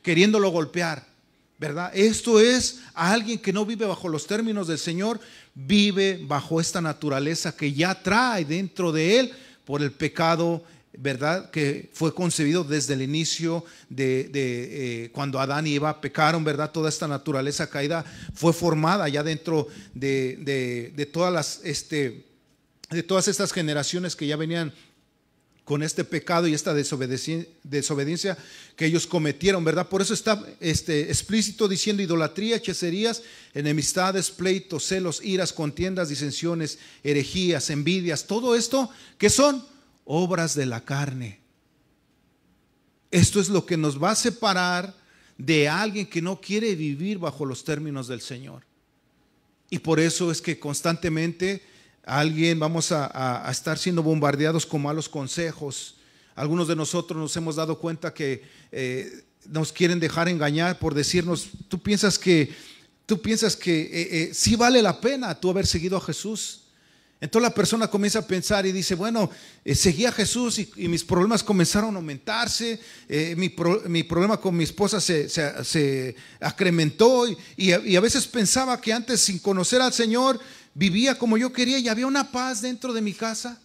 queriéndolo golpear, ¿verdad? Esto es a alguien que no vive bajo los términos del Señor, vive bajo esta naturaleza que ya trae dentro de él por el pecado, ¿verdad? Que fue concebido desde el inicio de cuando Adán y Eva pecaron, ¿verdad? Toda esta naturaleza caída fue formada ya dentro de todas estas generaciones que ya venían con este pecado y esta desobediencia que ellos cometieron, ¿verdad? Por eso está explícito diciendo idolatría, hechicerías, enemistades, pleitos, celos, iras, contiendas, disensiones, herejías, envidias. Todo esto, ¿qué son? Obras de la carne. Esto es lo que nos va a separar de alguien que no quiere vivir bajo los términos del Señor. Y por eso es que constantemente vamos a estar siendo bombardeados con malos consejos. Algunos de nosotros nos hemos dado cuenta que nos quieren dejar engañar por decirnos, tú piensas que sí vale la pena tú haber seguido a Jesús. Entonces la persona comienza a pensar y dice, bueno, seguí a Jesús y mis problemas comenzaron a aumentarse, mi problema con mi esposa se acrementó y a veces pensaba que antes, sin conocer al Señor, vivía como yo quería y había una paz dentro de mi casa.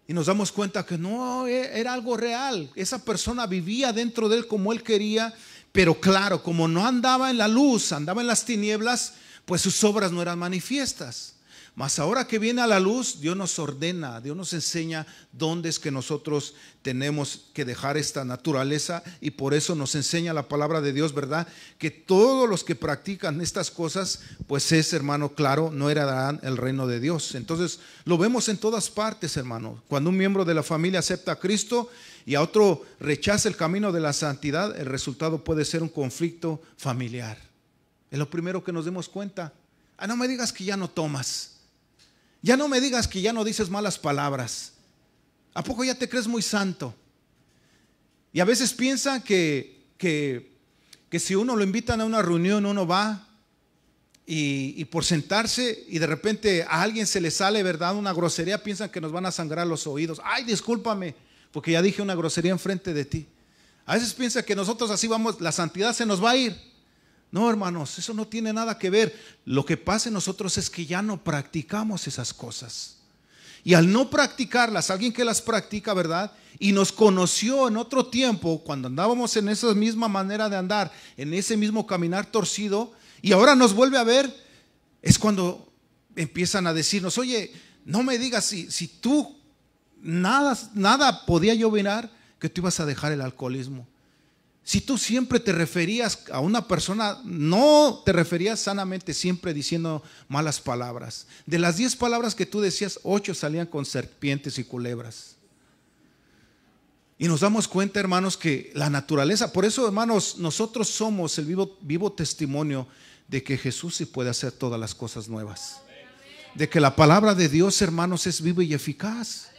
Y nos damos cuenta que no, era algo real. Esa persona vivía dentro de él como él quería, pero claro, como no andaba en la luz, andaba en las tinieblas, pues sus obras no eran manifiestas. Mas ahora que viene a la luz, Dios nos ordena, Dios nos enseña dónde es que nosotros tenemos que dejar esta naturaleza, y por eso nos enseña la palabra de Dios, ¿verdad? Que todos los que practican estas cosas, pues es, hermano, claro, no heredarán el reino de Dios. Entonces lo vemos en todas partes, hermano. Cuando un miembro de la familia acepta a Cristo y a otro rechaza el camino de la santidad, el resultado puede ser un conflicto familiar. Es lo primero que nos demos cuenta. No me digas que ya no tomas. Ya no me digas que ya no dices malas palabras. ¿A poco ya te crees muy santo? Y a veces piensan que si uno lo invitan a una reunión, uno va y por sentarse y de repente a alguien se le sale, ¿verdad?, una grosería, piensan que nos van a sangrar los oídos. Ay, discúlpame, porque ya dije una grosería enfrente de ti. A veces piensan que nosotros así vamos, la santidad se nos va a ir. No, hermanos, eso no tiene nada que ver. Lo que pasa en nosotros es que ya no practicamos esas cosas. Y al no practicarlas, alguien que las practica, ¿verdad?, y nos conoció en otro tiempo, cuando andábamos en esa misma manera de andar, en ese mismo caminar torcido, y ahora nos vuelve a ver, es cuando empiezan a decirnos, oye, no me digas si tú nada podía yo ver que tú ibas a dejar el alcoholismo. Si tú siempre te referías a una persona, no te referías sanamente, siempre diciendo malas palabras. De las 10 palabras que tú decías, 8 salían con serpientes y culebras. Y nos damos cuenta, hermanos, que la naturaleza, por eso, hermanos, nosotros somos el vivo testimonio de que Jesús sí puede hacer todas las cosas nuevas. De que la palabra de Dios, hermanos, es viva y eficaz.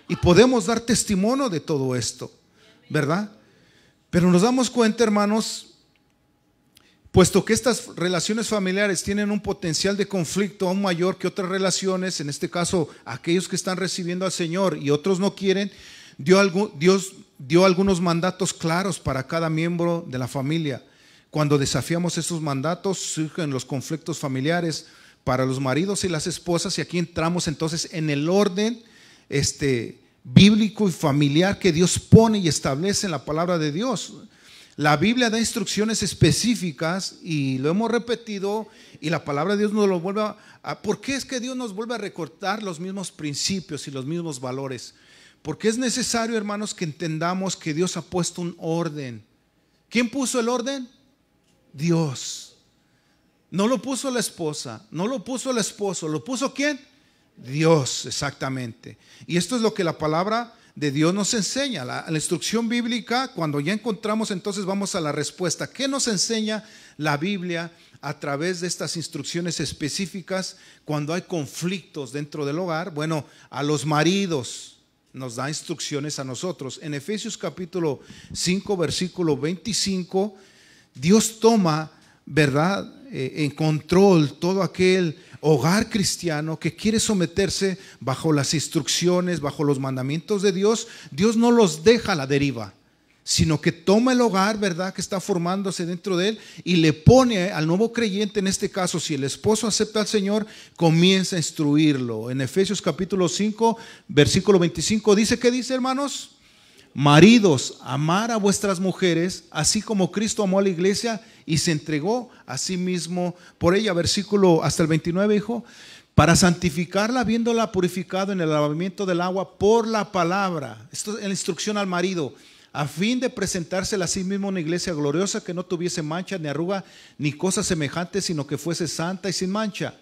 Y podemos dar testimonio de todo esto, ¿verdad? Pero nos damos cuenta, hermanos, puesto que estas relaciones familiares tienen un potencial de conflicto aún mayor que otras relaciones, en este caso aquellos que están recibiendo al Señor y otros no quieren, Dios dio algunos mandatos claros para cada miembro de la familia. Cuando desafiamos esos mandatos, surgen los conflictos familiares para los maridos y las esposas, y aquí entramos entonces en el orden bíblico y familiar que Dios pone y establece en la palabra de Dios. La Biblia da instrucciones específicas y lo hemos repetido, y la palabra de Dios nos lo vuelve ¿por qué es que Dios nos vuelve a recordar los mismos principios y los mismos valores? Porque es necesario, hermanos, que entendamos que Dios ha puesto un orden. ¿Quién puso el orden? Dios. No lo puso la esposa, no lo puso el esposo, ¿lo puso quién? Dios, exactamente. Y esto es lo que la palabra de Dios nos enseña. La instrucción bíblica, cuando ya encontramos, entonces vamos a la respuesta. ¿Qué nos enseña la Biblia a través de estas instrucciones específicas cuando hay conflictos dentro del hogar? Bueno, a los maridos nos da instrucciones a nosotros. En Efesios capítulo 5, versículo 25, Dios toma, ¿verdad?, en control todo aquel hogar cristiano que quiere someterse bajo las instrucciones, bajo los mandamientos de Dios. Dios no los deja a la deriva, sino que toma el hogar, ¿verdad?, que está formándose dentro de él y le pone al nuevo creyente, en este caso, si el esposo acepta al Señor, comienza a instruirlo. En Efesios capítulo 5, versículo 25, dice, ¿qué dice, hermanos? Maridos, amar a vuestras mujeres, así como Cristo amó a la iglesia y se entregó a sí mismo por ella. Versículo hasta el 29, hijo, para santificarla, habiéndola purificado en el lavamiento del agua por la palabra. Esto es la instrucción al marido, a fin de presentársela a sí mismo una iglesia gloriosa, que no tuviese mancha, ni arruga, ni cosa semejante, sino que fuese santa y sin mancha.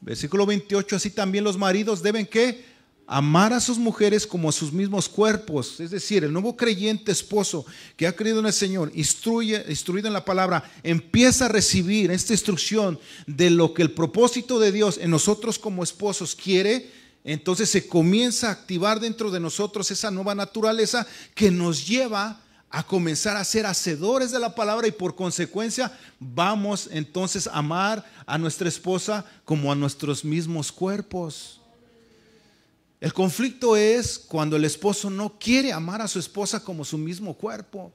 Versículo 28, así también los maridos deben, ¿qué?, amar a sus mujeres como a sus mismos cuerpos. Es decir, el nuevo creyente esposo que ha creído en el Señor, instruido en la palabra, empieza a recibir esta instrucción de lo que el propósito de Dios en nosotros como esposos quiere. Entonces se comienza a activar dentro de nosotros esa nueva naturaleza que nos lleva a comenzar a ser hacedores de la palabra, y por consecuencia vamos entonces a amar a nuestra esposa como a nuestros mismos cuerpos. El conflicto es cuando el esposo no quiere amar a su esposa como su mismo cuerpo.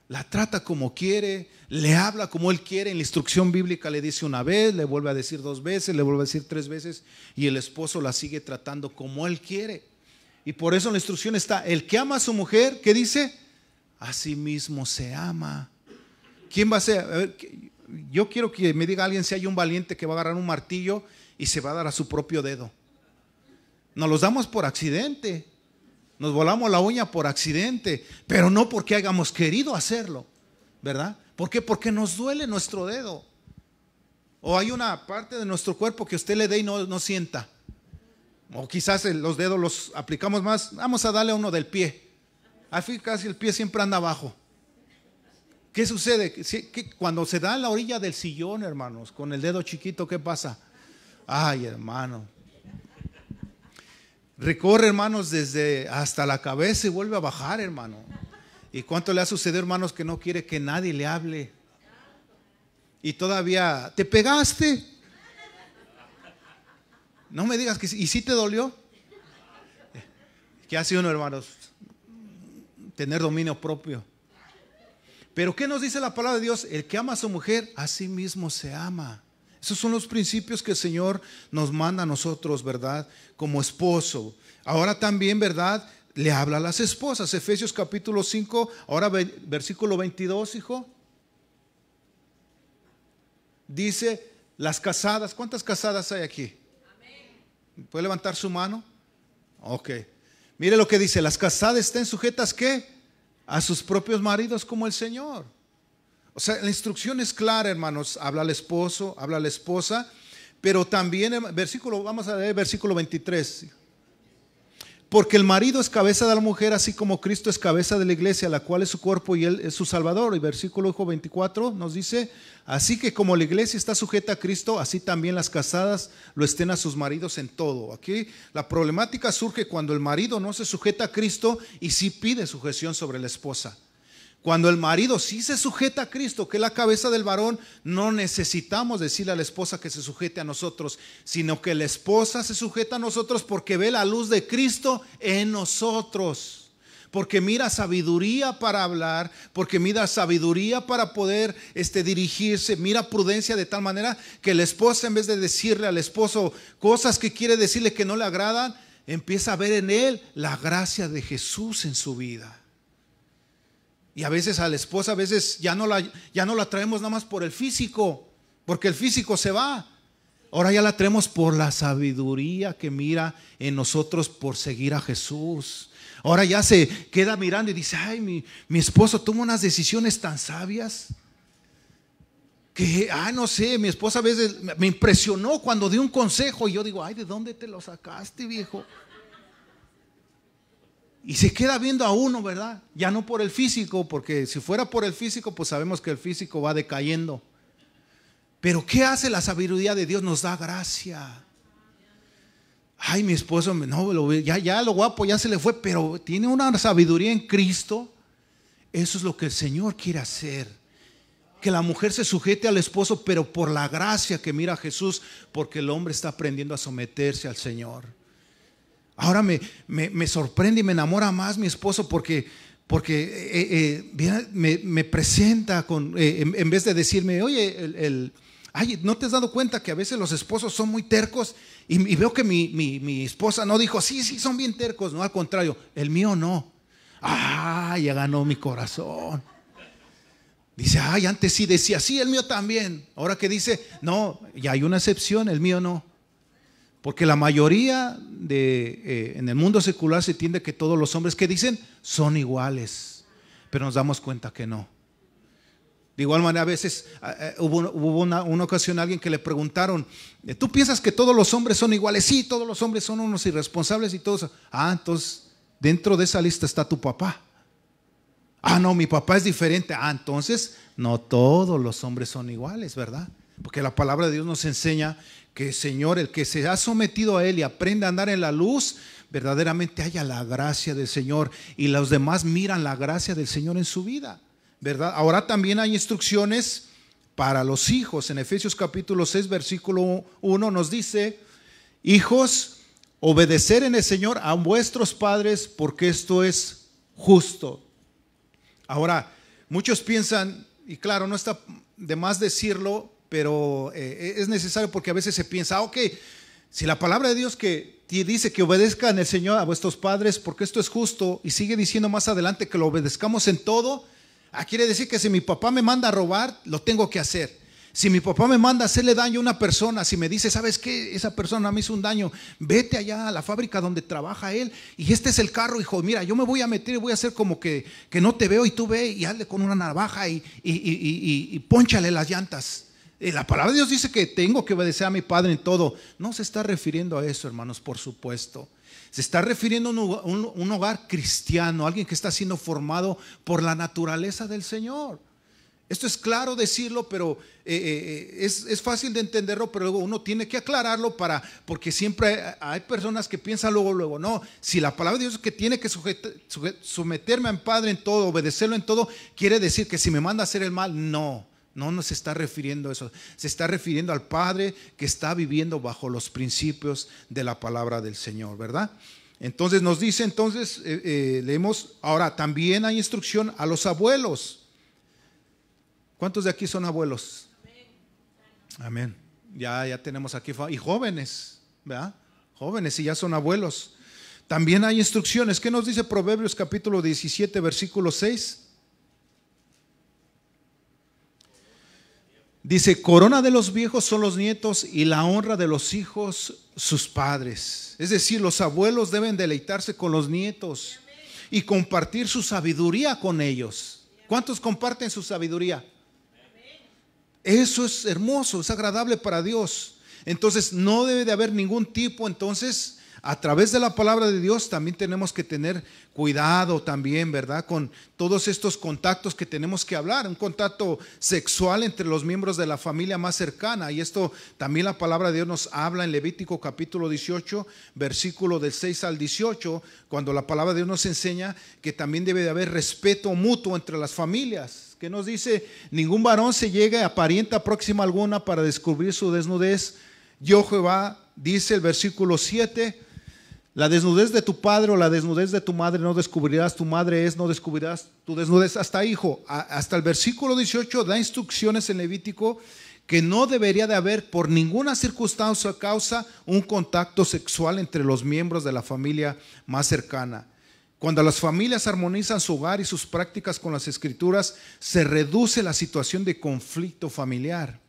La trata como quiere, le habla como él quiere. En la instrucción bíblica le dice una vez, le vuelve a decir 2 veces, le vuelve a decir 3 veces, y el esposo la sigue tratando como él quiere. Y por eso en la instrucción está, el que ama a su mujer, ¿qué dice? A sí mismo se ama. ¿Quién va a ser? A ver, yo quiero que me diga alguien si hay un valiente que va a agarrar un martillo y se va a dar a su propio dedo. Nos los damos por accidente, nos volamos la uña por accidente, pero no porque hayamos querido hacerlo, ¿verdad? ¿Por qué? Porque nos duele nuestro dedo. O hay una parte de nuestro cuerpo que usted le dé y no sienta. O quizás los dedos los aplicamos más. Vamos a darle a uno del pie. Al fin casi el pie siempre anda abajo. ¿Qué sucede? Cuando se da en la orilla del sillón, hermanos, con el dedo chiquito, ¿qué pasa? Ay, hermano. Recorre, hermanos, desde hasta la cabeza y vuelve a bajar, hermano. ¿Y cuánto le ha sucedido, hermanos, que no quiere que nadie le hable? Y todavía, ¿te pegaste? No me digas que sí. ¿Y sí te dolió? ¿Qué hace uno, hermanos? Tener dominio propio. Pero ¿qué nos dice la palabra de Dios? El que ama a su mujer, a sí mismo se ama. Esos son los principios que el Señor nos manda a nosotros, ¿verdad? Como esposo. Ahora también, ¿verdad?, le habla a las esposas. Efesios capítulo 5, ahora versículo 22, hijo. Dice, las casadas. ¿Cuántas casadas hay aquí? Amén. ¿Puede levantar su mano? Ok. Mire lo que dice, las casadas estén sujetas, ¿qué? A sus propios maridos como el Señor. O sea, la instrucción es clara, hermanos. Habla al esposo, habla a la esposa, pero también, vamos a leer versículo 23. Porque el marido es cabeza de la mujer, así como Cristo es cabeza de la iglesia, la cual es su cuerpo y él es su salvador. Y versículo 24 nos dice, así que como la iglesia está sujeta a Cristo, así también las casadas lo estén a sus maridos en todo. Aquí la problemática surge cuando el marido no se sujeta a Cristo y sí pide sujeción sobre la esposa. Cuando el marido sí se sujeta a Cristo, que es la cabeza del varón, no necesitamos decirle a la esposa que se sujete a nosotros, sino que la esposa se sujeta a nosotros porque ve la luz de Cristo en nosotros. Porque mira sabiduría para hablar, porque mira sabiduría para poder dirigirse, mira prudencia de tal manera que la esposa, en vez de decirle al esposo cosas que quiere decirle que no le agradan, empieza a ver en él la gracia de Jesús en su vida. Y a veces a la esposa, a veces ya no la traemos nada más por el físico, porque el físico se va. Ahora ya la traemos por la sabiduría que mira en nosotros por seguir a Jesús. Ahora ya se queda mirando y dice, ay, mi esposo toma unas decisiones tan sabias. que, no sé, mi esposa a veces me impresionó cuando dio un consejo y yo digo, ay, ¿de dónde te lo sacaste, viejo? Y se queda viendo a uno, ¿verdad? Ya no por el físico, porque si fuera por el físico, pues sabemos que el físico va decayendo. Pero ¿qué hace la sabiduría de Dios? Nos da gracia. Ay, mi esposo, no, ya lo guapo ya se le fue, pero tiene una sabiduría en Cristo. Eso es lo que el Señor quiere hacer. Que la mujer se sujete al esposo, pero por la gracia que mira a Jesús, porque el hombre está aprendiendo a someterse al Señor. Ahora me sorprende y me enamora más mi esposo porque me presenta en vez de decirme, oye, ay, ¿no te has dado cuenta que a veces los esposos son muy tercos? Y veo que mi esposa no dijo, sí, son bien tercos. No, al contrario, el mío no. Ya ganó mi corazón. Dice, antes sí decía, sí, el mío también. Ahora que dice, no, ya hay una excepción, el mío no. Porque la mayoría en el mundo secular se entiende que todos los hombres que dicen son iguales, pero nos damos cuenta que no. De igual manera, a veces hubo una ocasión alguien que le preguntaron, ¿tú piensas que todos los hombres son iguales? Sí, todos los hombres son unos irresponsables y todos. Entonces dentro de esa lista está tu papá. No, mi papá es diferente. Entonces no todos los hombres son iguales, ¿verdad? Porque la palabra de Dios nos enseña que, Señor, el que se ha sometido a Él y aprende a andar en la luz, verdaderamente haya la gracia del Señor, y los demás miran la gracia del Señor en su vida, ¿verdad? Ahora también hay instrucciones para los hijos. En Efesios capítulo 6 versículo 1 nos dice: hijos, obedecer en el Señor a vuestros padres, porque esto es justo. Ahora, muchos piensan, y claro, no está de más decirlo, pero es necesario, porque a veces se piensa, si la palabra de Dios que dice que obedezcan el Señor a vuestros padres porque esto es justo, y sigue diciendo más adelante que lo obedezcamos en todo, quiere decir que si mi papá me manda a robar, lo tengo que hacer. Si mi papá me manda a hacerle daño a una persona, si me dice, ¿sabes qué? Esa persona me hizo un daño, vete allá a la fábrica donde trabaja él, y este es el carro, hijo, mira, yo me voy a meter y voy a hacer como que no te veo, y tú ve y hazle con una navaja y pónchale las llantas. La palabra de Dios dice que tengo que obedecer a mi padre en todo. No se está refiriendo a eso, hermanos, por supuesto. Se está refiriendo a un hogar cristiano, alguien que está siendo formado por la naturaleza del Señor. Esto es claro decirlo, pero es fácil de entenderlo, pero luego uno tiene que aclararlo porque siempre hay personas que piensan luego, no, si la palabra de Dios es que tiene que someterme a mi padre en todo, obedecerlo en todo, quiere decir que si me manda a hacer el mal, no se está refiriendo a eso. Se está refiriendo al padre que está viviendo bajo los principios de la palabra del Señor, ¿verdad? Entonces nos dice, leemos, ahora también hay instrucción a los abuelos. ¿Cuántos de aquí son abuelos? Amén. Ya tenemos aquí, y jóvenes, ¿verdad? Jóvenes y ya son abuelos. También hay instrucciones. ¿Qué nos dice Proverbios capítulo 17 versículo 6? Dice, corona de los viejos son los nietos, y la honra de los hijos sus padres. Es decir, los abuelos deben deleitarse con los nietos y compartir su sabiduría con ellos. ¿Cuántos comparten su sabiduría? Eso es hermoso, es agradable para Dios. Entonces no debe de haber ningún tipo, entonces a través de la palabra de Dios también tenemos que tener cuidado también, ¿verdad? Con todos estos contactos que tenemos que hablar, un contacto sexual entre los miembros de la familia más cercana, y esto también la palabra de Dios nos habla en Levítico capítulo 18, versículo del 6 al 18, cuando la palabra de Dios nos enseña que también debe de haber respeto mutuo entre las familias, que nos dice, ningún varón se llegue a parienta próxima alguna para descubrir su desnudez. Yo Jehová, dice el versículo 7, la desnudez de tu padre o la desnudez de tu madre no descubrirás, tu madre no descubrirás tu desnudez. Hasta hasta el versículo 18 da instrucciones en Levítico que no debería de haber por ninguna circunstancia o causa un contacto sexual entre los miembros de la familia más cercana. Cuando las familias armonizan su hogar y sus prácticas con las Escrituras, se reduce la situación de conflicto familiar.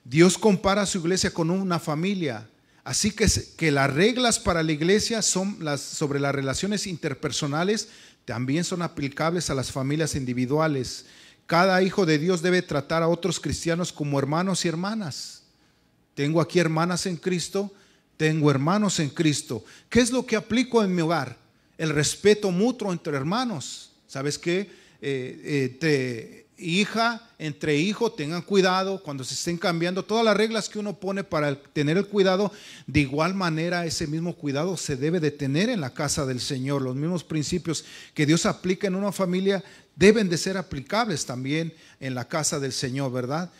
Dios compara a su iglesia con una familia. Así que las reglas para la iglesia sobre las relaciones interpersonales también son aplicables a las familias individuales. Cada hijo de Dios debe tratar a otros cristianos como hermanos y hermanas. Tengo aquí hermanas en Cristo, tengo hermanos en Cristo. ¿Qué es lo que aplico en mi hogar? El respeto mutuo entre hermanos. ¿Sabes qué? Entre hijo, tengan cuidado cuando se estén cambiando todas las reglas que uno pone para tener el cuidado. De igual manera, ese mismo cuidado se debe de tener en la casa del Señor. Los mismos principios que Dios aplica en una familia deben de ser aplicables también en la casa del Señor, ¿verdad?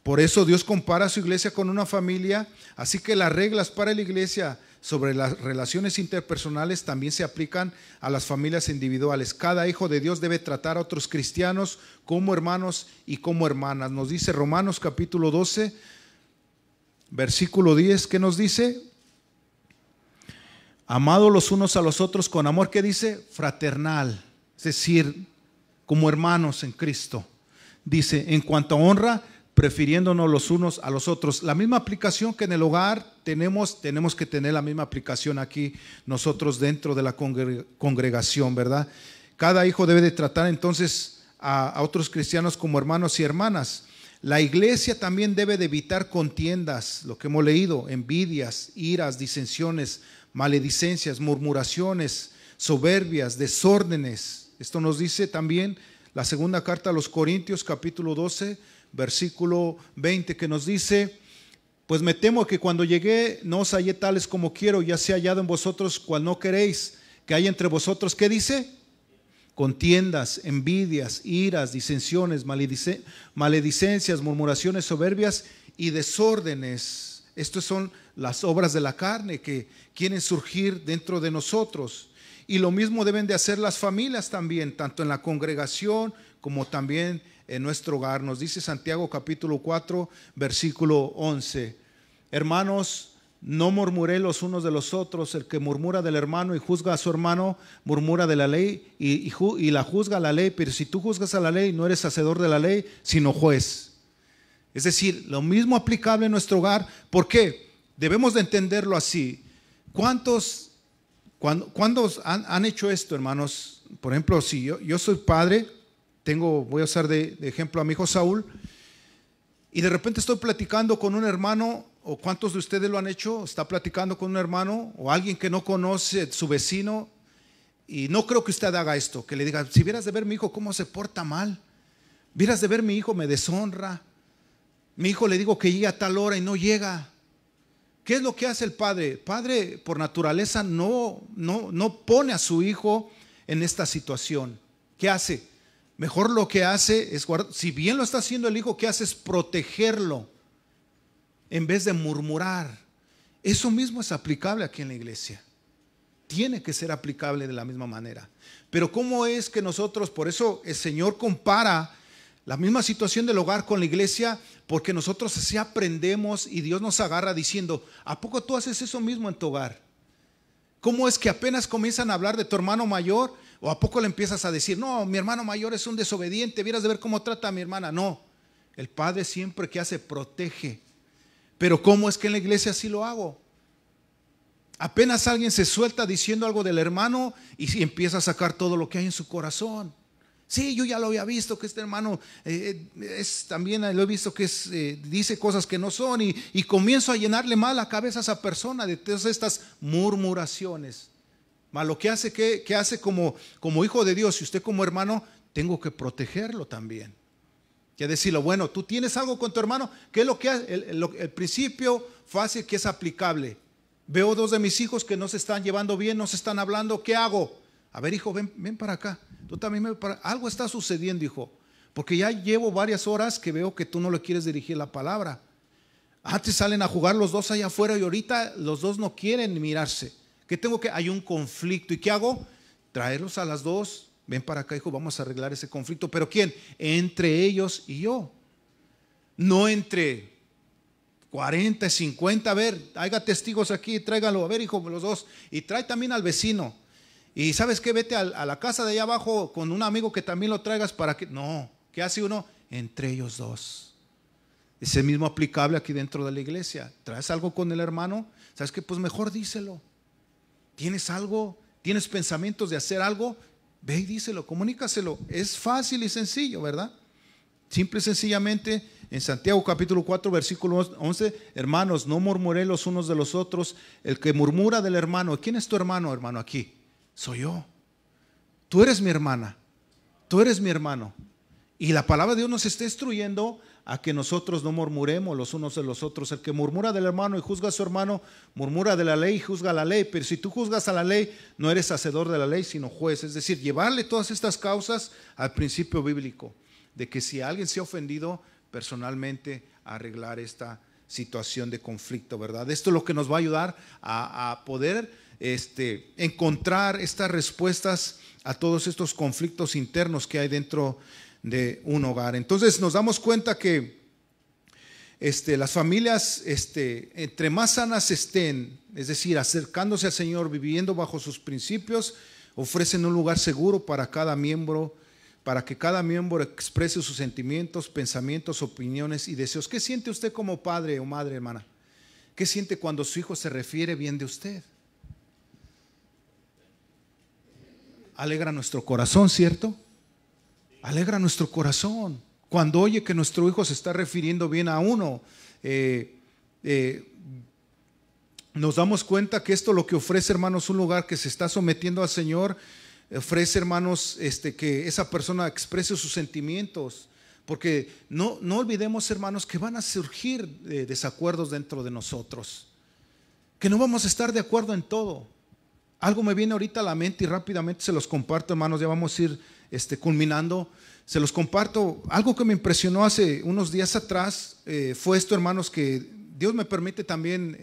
Por eso Dios compara a su iglesia con una familia, así que las reglas para la iglesia sobre las relaciones interpersonales también se aplican a las familias individuales. Cada hijo de Dios debe tratar a otros cristianos como hermanos y como hermanas. Nos dice Romanos capítulo 12, versículo 10, ¿qué nos dice? Amados los unos a los otros con amor, ¿qué dice? Fraternal, es decir, como hermanos en Cristo. Dice, en cuanto a honra, prefiriéndonos los unos a los otros. La misma aplicación que en el hogar tenemos que tener la misma aplicación aquí nosotros dentro de la congregación, ¿verdad? Cada hijo debe de tratar entonces a otros cristianos como hermanos y hermanas. La iglesia también debe de evitar contiendas, lo que hemos leído, envidias, iras, disensiones, maledicencias, murmuraciones, soberbias, desórdenes. Esto nos dice también la segunda carta a los Corintios, capítulo 12, versículo 20, que nos dice: pues me temo que cuando llegué no os hallé tales como quiero, ya sea hallado en vosotros cual no queréis, que hay entre vosotros, ¿qué dice? Contiendas, envidias, iras, disensiones, maledicencias, murmuraciones, soberbias y desórdenes. Estas son las obras de la carne que quieren surgir dentro de nosotros. Y lo mismo deben de hacer las familias también, tanto en la congregación como también en nuestro hogar. Nos dice Santiago capítulo 4, versículo 11. Hermanos, no murmuréis los unos de los otros. El que murmura del hermano y juzga a su hermano, murmura de la ley y la juzga la ley. Pero si tú juzgas a la ley, no eres hacedor de la ley, sino juez. Es decir, lo mismo aplicable en nuestro hogar. ¿Por qué? Debemos de entenderlo así. ¿Cuántos han hecho esto, hermanos? Por ejemplo, si yo soy padre, voy a usar de ejemplo a mi hijo Saúl, y de repente estoy platicando con un hermano, o cuántos de ustedes lo han hecho, está platicando con un hermano o alguien que no conoce, su vecino, y no creo que usted haga esto, que le diga: si vieras de ver mi hijo cómo se porta mal, vieras de ver mi hijo me deshonra, mi hijo le digo que llegue a tal hora y no llega. ¿Qué es lo que hace el padre? El padre por naturaleza no pone a su hijo en esta situación. ¿Qué hace? Mejor lo que hace es guardar. Si bien lo está haciendo el hijo, ¿qué hace? Es protegerlo en vez de murmurar. Eso mismo es aplicable aquí en la iglesia. Tiene que ser aplicable de la misma manera. Pero ¿cómo es que nosotros, por eso el Señor compara la misma situación del hogar con la iglesia? Porque nosotros así aprendemos y Dios nos agarra diciendo: ¿a poco tú haces eso mismo en tu hogar? ¿Cómo es que apenas comienzan a hablar de tu hermano mayor, o a poco le empiezas a decir: no, mi hermano mayor es un desobediente, vieras de ver cómo trata a mi hermana? No, el padre siempre que hace, protege. Pero ¿cómo es que en la iglesia así lo hago? Apenas alguien se suelta diciendo algo del hermano y empieza a sacar todo lo que hay en su corazón. Sí, yo ya lo había visto, que este hermano también lo he visto que dice cosas que no son, y comienzo a llenarle mal la cabeza a esa persona de todas estas murmuraciones. Mas lo que hace, que hace como hijo de Dios, y usted como hermano, tengo que protegerlo también. Que decirlo: bueno, tú tienes algo con tu hermano, ¿qué es lo que hace? El principio fácil que es aplicable. Veo dos de mis hijos que no se están llevando bien, no se están hablando, ¿qué hago? A ver, hijo, ven para acá. Tú también algo está sucediendo, hijo, porque ya llevo varias horas que veo que tú no le quieres dirigir la palabra. Antes salen a jugar los dos allá afuera y ahorita los dos no quieren mirarse. Hay un conflicto, ¿y qué hago? Traerlos a las dos. Ven para acá, hijo, vamos a arreglar ese conflicto. ¿Pero quién? Entre ellos y yo. No entre 40, 50. A ver, haya testigos aquí, tráigalo. A ver, hijo, los dos. Y trae también al vecino. Y ¿sabes qué? Vete a la casa de allá abajo con un amigo que también lo traigas para que... No, ¿qué hace uno? Entre ellos dos. Es el mismo aplicable aquí dentro de la iglesia. ¿Traes algo con el hermano? ¿Sabes qué? Pues mejor díselo. ¿Tienes algo? ¿Tienes pensamientos de hacer algo? Ve y díselo, comunícaselo. Es fácil y sencillo, ¿verdad? Simple y sencillamente, en Santiago capítulo 4, versículo 11, hermanos, no murmuréis los unos de los otros. El que murmura del hermano, ¿quién es tu hermano, hermano, aquí? Soy yo. Tú eres mi hermana, tú eres mi hermano. Y la palabra de Dios nos está instruyendo a que nosotros no murmuremos los unos de los otros. El que murmura del hermano y juzga a su hermano, murmura de la ley y juzga a la ley. Pero si tú juzgas a la ley, no eres hacedor de la ley, sino juez. Es decir, llevarle todas estas causas al principio bíblico, de que si alguien se ha ofendido personalmente, a arreglar esta situación de conflicto, ¿verdad? Esto es lo que nos va a ayudar a poder encontrar estas respuestas a todos estos conflictos internos que hay dentro de un hogar. Entonces nos damos cuenta que las familias, entre más sanas estén, es decir, acercándose al Señor, viviendo bajo sus principios, ofrecen un lugar seguro para cada miembro, para que cada miembro exprese sus sentimientos, pensamientos, opiniones y deseos. ¿Qué siente usted como padre o madre, hermana? ¿Qué siente cuando su hijo se refiere bien de usted? Alegra nuestro corazón, ¿cierto? Alegra nuestro corazón cuando oye que nuestro hijo se está refiriendo bien a uno. Nos damos cuenta que esto lo que ofrece, hermanos, un lugar que se está sometiendo al Señor, ofrece, hermanos, que esa persona exprese sus sentimientos, porque no olvidemos, hermanos, que van a surgir desacuerdos dentro de nosotros, que no vamos a estar de acuerdo en todo. Algo me viene ahorita a la mente y rápidamente se los comparto, hermanos. Ya vamos a ir culminando. Se los comparto. Algo que me impresionó hace unos días atrás fue esto, hermanos, que Dios me permite también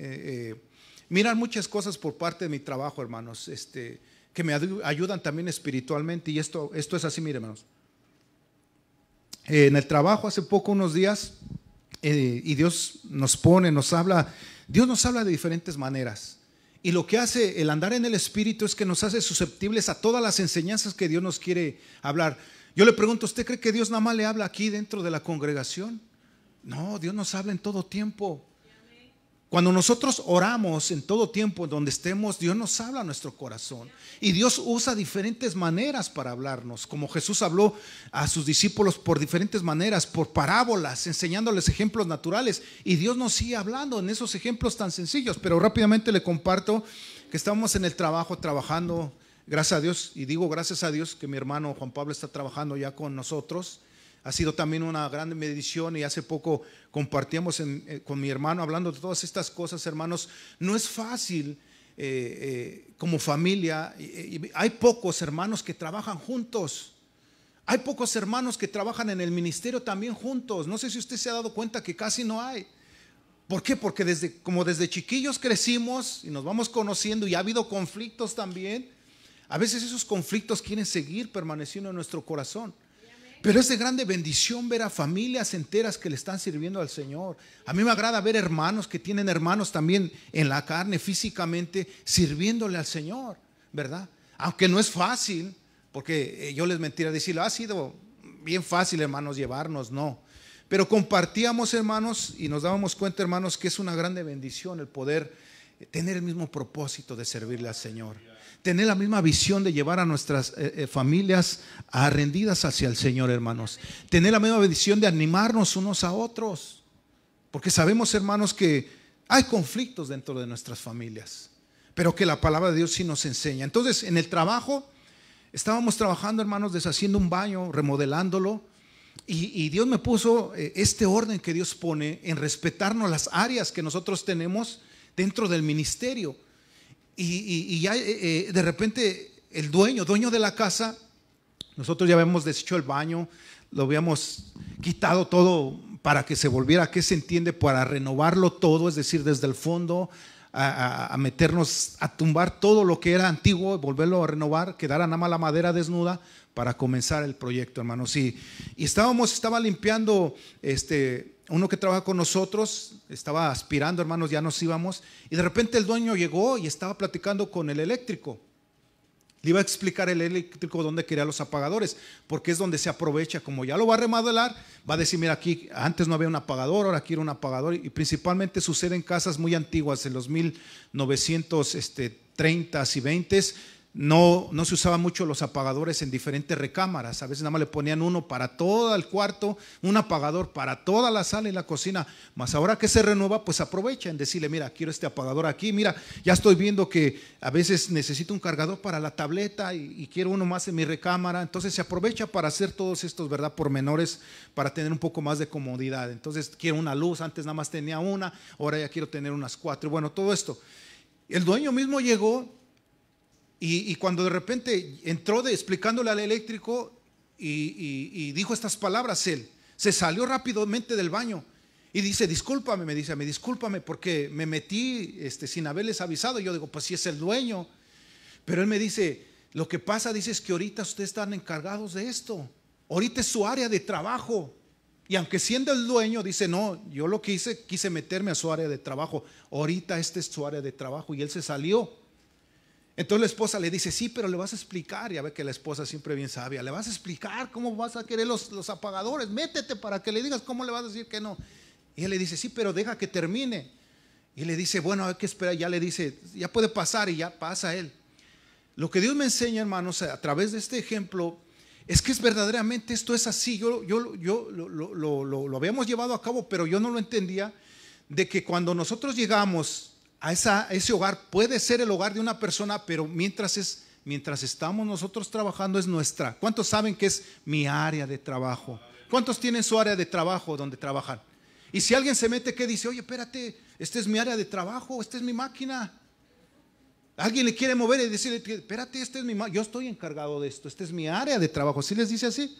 mirar muchas cosas por parte de mi trabajo, hermanos, que me ayudan también espiritualmente. Y esto es así, miren, hermanos. En el trabajo hace poco, unos días, y Dios nos habla. Dios nos habla de diferentes maneras. Y lo que hace el andar en el Espíritu es que nos hace susceptibles a todas las enseñanzas que Dios nos quiere hablar. Yo le pregunto, ¿usted cree que Dios nada más le habla aquí dentro de la congregación? No, Dios nos habla en todo tiempo. Cuando nosotros oramos en todo tiempo, donde estemos, Dios nos habla a nuestro corazón. Y Dios usa diferentes maneras para hablarnos, como Jesús habló a sus discípulos por diferentes maneras, por parábolas, enseñándoles ejemplos naturales. Y Dios nos sigue hablando en esos ejemplos tan sencillos. Pero rápidamente le comparto que estamos en el trabajo, trabajando, gracias a Dios, y digo gracias a Dios que mi hermano Juan Pablo está trabajando ya con nosotros. Ha sido también una gran bendición y hace poco compartíamos con mi hermano hablando de todas estas cosas, hermanos. No es fácil como familia. Hay pocos hermanos que trabajan juntos. Hay pocos hermanos que trabajan en el ministerio también juntos. No sé si usted se ha dado cuenta que casi no hay. ¿Por qué? Porque desde chiquillos crecimos y nos vamos conociendo y ha habido conflictos también. A veces esos conflictos quieren seguir permaneciendo en nuestro corazón. Pero es de grande bendición ver a familias enteras que le están sirviendo al Señor. A mí me agrada ver hermanos que tienen hermanos también en la carne, físicamente, sirviéndole al Señor, ¿verdad? Aunque no es fácil, porque yo les mentiría decirlo, ha sido bien fácil, hermanos, llevarnos, no. Pero compartíamos, hermanos, y nos dábamos cuenta, hermanos, que es una grande bendición el poder tener el mismo propósito de servirle al Señor. Tener la misma visión de llevar a nuestras familias rendidas hacia el Señor, hermanos. Tener la misma visión de animarnos unos a otros. Porque sabemos, hermanos, que hay conflictos dentro de nuestras familias, pero que la palabra de Dios sí nos enseña. Entonces, en el trabajo, estábamos trabajando, hermanos, deshaciendo un baño, remodelándolo. Y Dios me puso este orden que Dios pone en respetarnos las áreas que nosotros tenemos dentro del ministerio. Y ya de repente el dueño de la casa, nosotros ya habíamos deshecho el baño, lo habíamos quitado todo para que se volviera, ¿qué se entiende? Para renovarlo todo, es decir, desde el fondo a meternos, a tumbar todo lo que era antiguo, volverlo a renovar, quedara nada más la madera desnuda para comenzar el proyecto, hermanos. Y estaba limpiando uno que trabaja con nosotros, estaba aspirando, hermanos, ya nos íbamos, y de repente el dueño llegó y estaba platicando con el eléctrico. Le iba a explicar el eléctrico dónde quería los apagadores, porque es donde se aprovecha. Como ya lo va a remodelar, va a decir, mira, aquí antes no había un apagador, ahora quiero un apagador. Y principalmente sucede en casas muy antiguas, en los 1930s y 20s. no se usaban mucho los apagadores en diferentes recámaras. A veces nada más le ponían uno para todo el cuarto, un apagador para toda la sala y la cocina. Mas ahora que se renueva, pues aprovecha en decirle, mira, quiero este apagador aquí, mira, ya estoy viendo que a veces necesito un cargador para la tableta y quiero uno más en mi recámara. Entonces se aprovecha para hacer todos estos, ¿verdad?, pormenores, para tener un poco más de comodidad. Entonces quiero una luz, antes nada más tenía una, ahora ya quiero tener unas 4. Y bueno, todo esto. El dueño mismo llegó. Y cuando de repente entró explicándole al eléctrico y dijo estas palabras, él se salió rápidamente del baño y dice, discúlpame, me dice, discúlpame porque me metí sin haberles avisado. Yo digo, pues si es el dueño. Pero él me dice, lo que pasa, dice, es que ahorita ustedes están encargados de esto. Ahorita es su área de trabajo. Y aunque siendo el dueño, dice, no, yo lo que quise meterme a su área de trabajo. Ahorita esta es su área de trabajo. Y él se salió. Entonces la esposa le dice, sí, pero le vas a explicar. Ya ve que la esposa siempre bien sabia. Le vas a explicar cómo vas a querer los apagadores. Métete para que le digas cómo le vas a decir que no. Y él le dice, sí, pero deja que termine. Y le dice, bueno, hay que esperar. Ya le dice, ya puede pasar, y ya pasa él. Lo que Dios me enseña, hermanos, a través de este ejemplo, es que es verdaderamente esto es así. Yo lo habíamos llevado a cabo, pero yo no lo entendía, de que cuando nosotros llegamos a ese hogar, puede ser el hogar de una persona, pero mientras estamos nosotros trabajando es nuestra. ¿Cuántos saben que es mi área de trabajo? ¿Cuántos tienen su área de trabajo donde trabajan? Y si alguien se mete, ¿qué dice? Oye, espérate, esta es mi área de trabajo, esta es mi máquina. Alguien le quiere mover y decirle, espérate, yo estoy encargado de esto, esta es mi área de trabajo. ¿Sí les dice así?